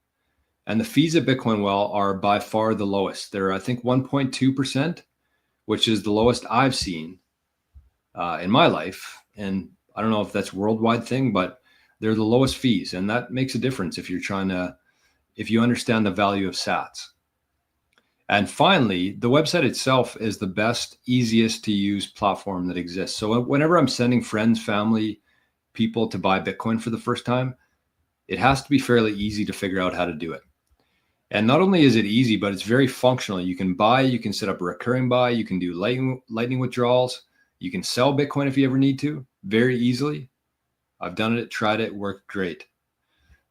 And the fees at Bitcoin Well are by far the lowest. They're, I think, 1.2%, which is the lowest I've seen in my life. And I don't know if that's a worldwide thing, but they're the lowest fees. And that makes a difference if you understand the value of sats. And finally, the website itself is the best, easiest to use platform that exists. So whenever I'm sending friends, family, people to buy Bitcoin for the first time, it has to be fairly easy to figure out how to do it. And not only is it easy, but it's very functional. You can buy, you can set up a recurring buy, you can do lightning withdrawals. You can sell Bitcoin if you ever need to, very easily. I've done it, tried it, worked great.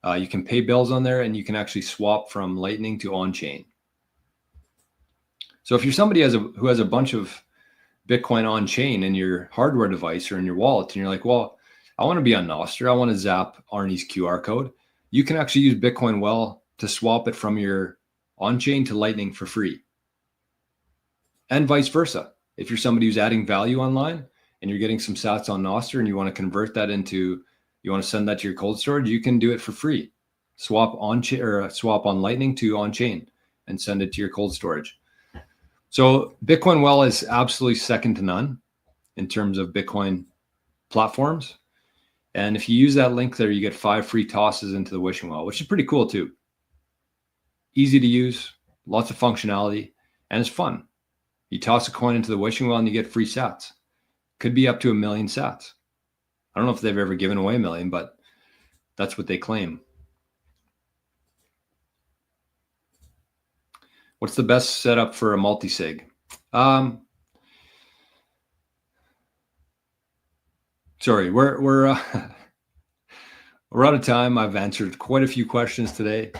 You can pay bills on there, and you can actually swap from Lightning to on-chain. So if you're somebody who has a bunch of Bitcoin on-chain in your hardware device or in your wallet, and you're like, well, I want to be on nostr, I want to zap Arnie's QR code, you can actually use Bitcoin Well to swap it from your on-chain to Lightning for free. And vice versa. If you're somebody who's adding value online and you're getting some sats on nostr and you want to convert that into, you want to send that to your cold storage, you can do it for free. Swap on Lightning to on-chain and send it to your cold storage. So Bitcoin Well is absolutely second to none in terms of Bitcoin platforms. And if you use that link there, you get 5 free tosses into the wishing well, which is pretty cool too. Easy to use, lots of functionality, and it's fun. You toss a coin into the wishing well and you get free sats. Could be up to 1 million sats. I don't know if they've ever given away 1 million, but that's what they claim. What's the best setup for a multi-sig? Sorry, we're we're out of time. I've answered quite a few questions today,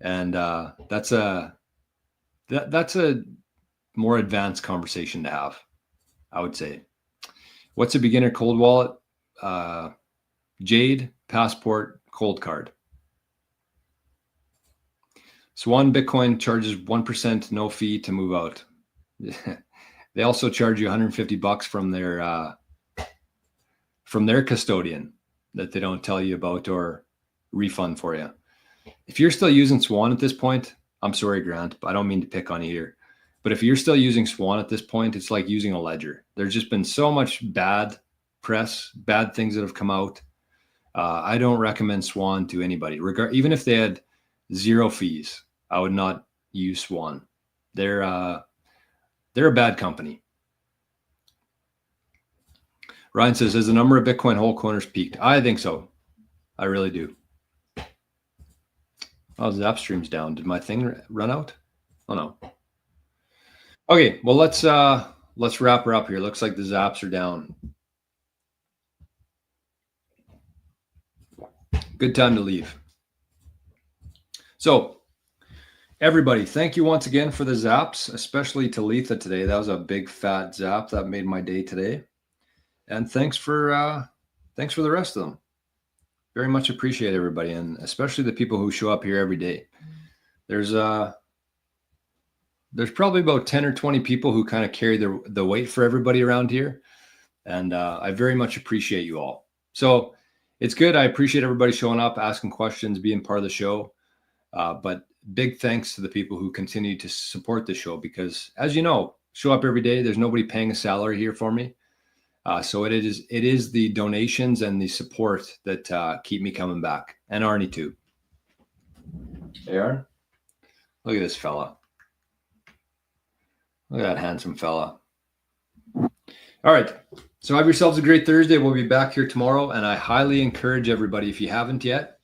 and that's a more advanced conversation to have, I would say. What's a beginner cold wallet? Jade, Passport, Cold Card. Swan Bitcoin charges 1% no fee to move out. They also charge you $150 from their custodian that they don't tell you about or refund for you. If you're still using Swan at this point, I'm sorry, Grant, but I don't mean to pick on you here. But if you're still using Swan at this point, it's like using a ledger. There's just been so much bad press, bad things that have come out. I don't recommend Swan to anybody. Even if they had 0 fees, I would not use Swan. They're a bad company. Ryan says, has the number of Bitcoin whole corners peaked? I think so. I really do. Oh, Zapstream's down. Did my thing run out? Oh no. Okay, well let's wrap her up here. Looks like the Zaps are down. Good time to leave. So everybody, thank you once again for the Zaps, especially to Letha today. That was a big fat Zap that made my day today. And thanks for the rest of them. Very much appreciate everybody, and especially the people who show up here every day. There's probably about 10 or 20 people who kind of carry the weight for everybody around here. And I very much appreciate you all. So it's good. I appreciate everybody showing up, asking questions, being part of the show. But big thanks to the people who continue to support the show, because as you know, show up every day. There's nobody paying a salary here for me. So it is the donations and the support that keep me coming back, and Arnie too. Hey, Arnie, look at this fella. Look at that handsome fella. All right. So have yourselves a great Thursday. We'll be back here tomorrow, and I highly encourage everybody, if you haven't yet,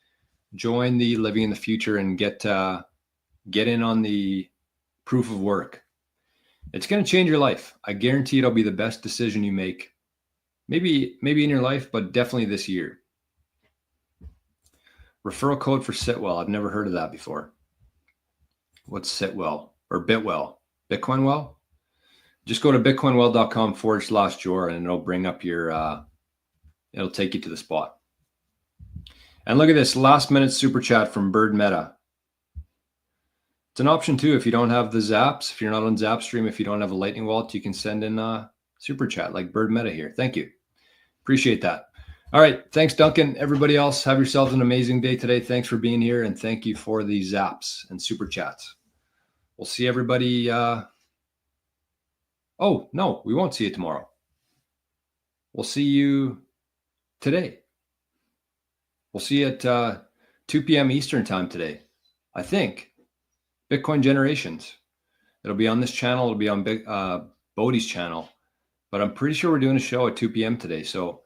join the Living in the Future and get in on the proof of work. It's going to change your life. I guarantee it'll be the best decision you make. Maybe in your life, but definitely this year. Referral code for Sitwell. I've never heard of that before. What's Sitwell or Bitwell? Bitcoin Well? Just go to bitcoinwell.com/Jor and it'll bring up your, it'll take you to the spot. And look at this last minute super chat from Bird Meta. It's an option too. If you don't have the Zaps, if you're not on Zapstream, if you don't have a Lightning wallet, you can send in a super chat like Bird Meta here. Thank you. Appreciate that. All right. Thanks, Duncan. Everybody else, have yourselves an amazing day today. Thanks for being here. And thank you for the Zaps and super chats. We'll see everybody. Oh, no, we won't see you tomorrow. We'll see you today. We'll see you at 2 p.m. Eastern time today. I think Bitcoin Generations. It'll be on this channel. It'll be on Bodhi's channel. But I'm pretty sure we're doing a show at 2 p.m. today. So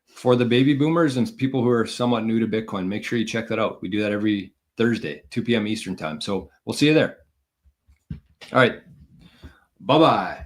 for the baby boomers and people who are somewhat new to Bitcoin, make sure you check that out. We do that every Thursday, 2 p.m. Eastern time. So we'll see you there. All right. Bye-bye.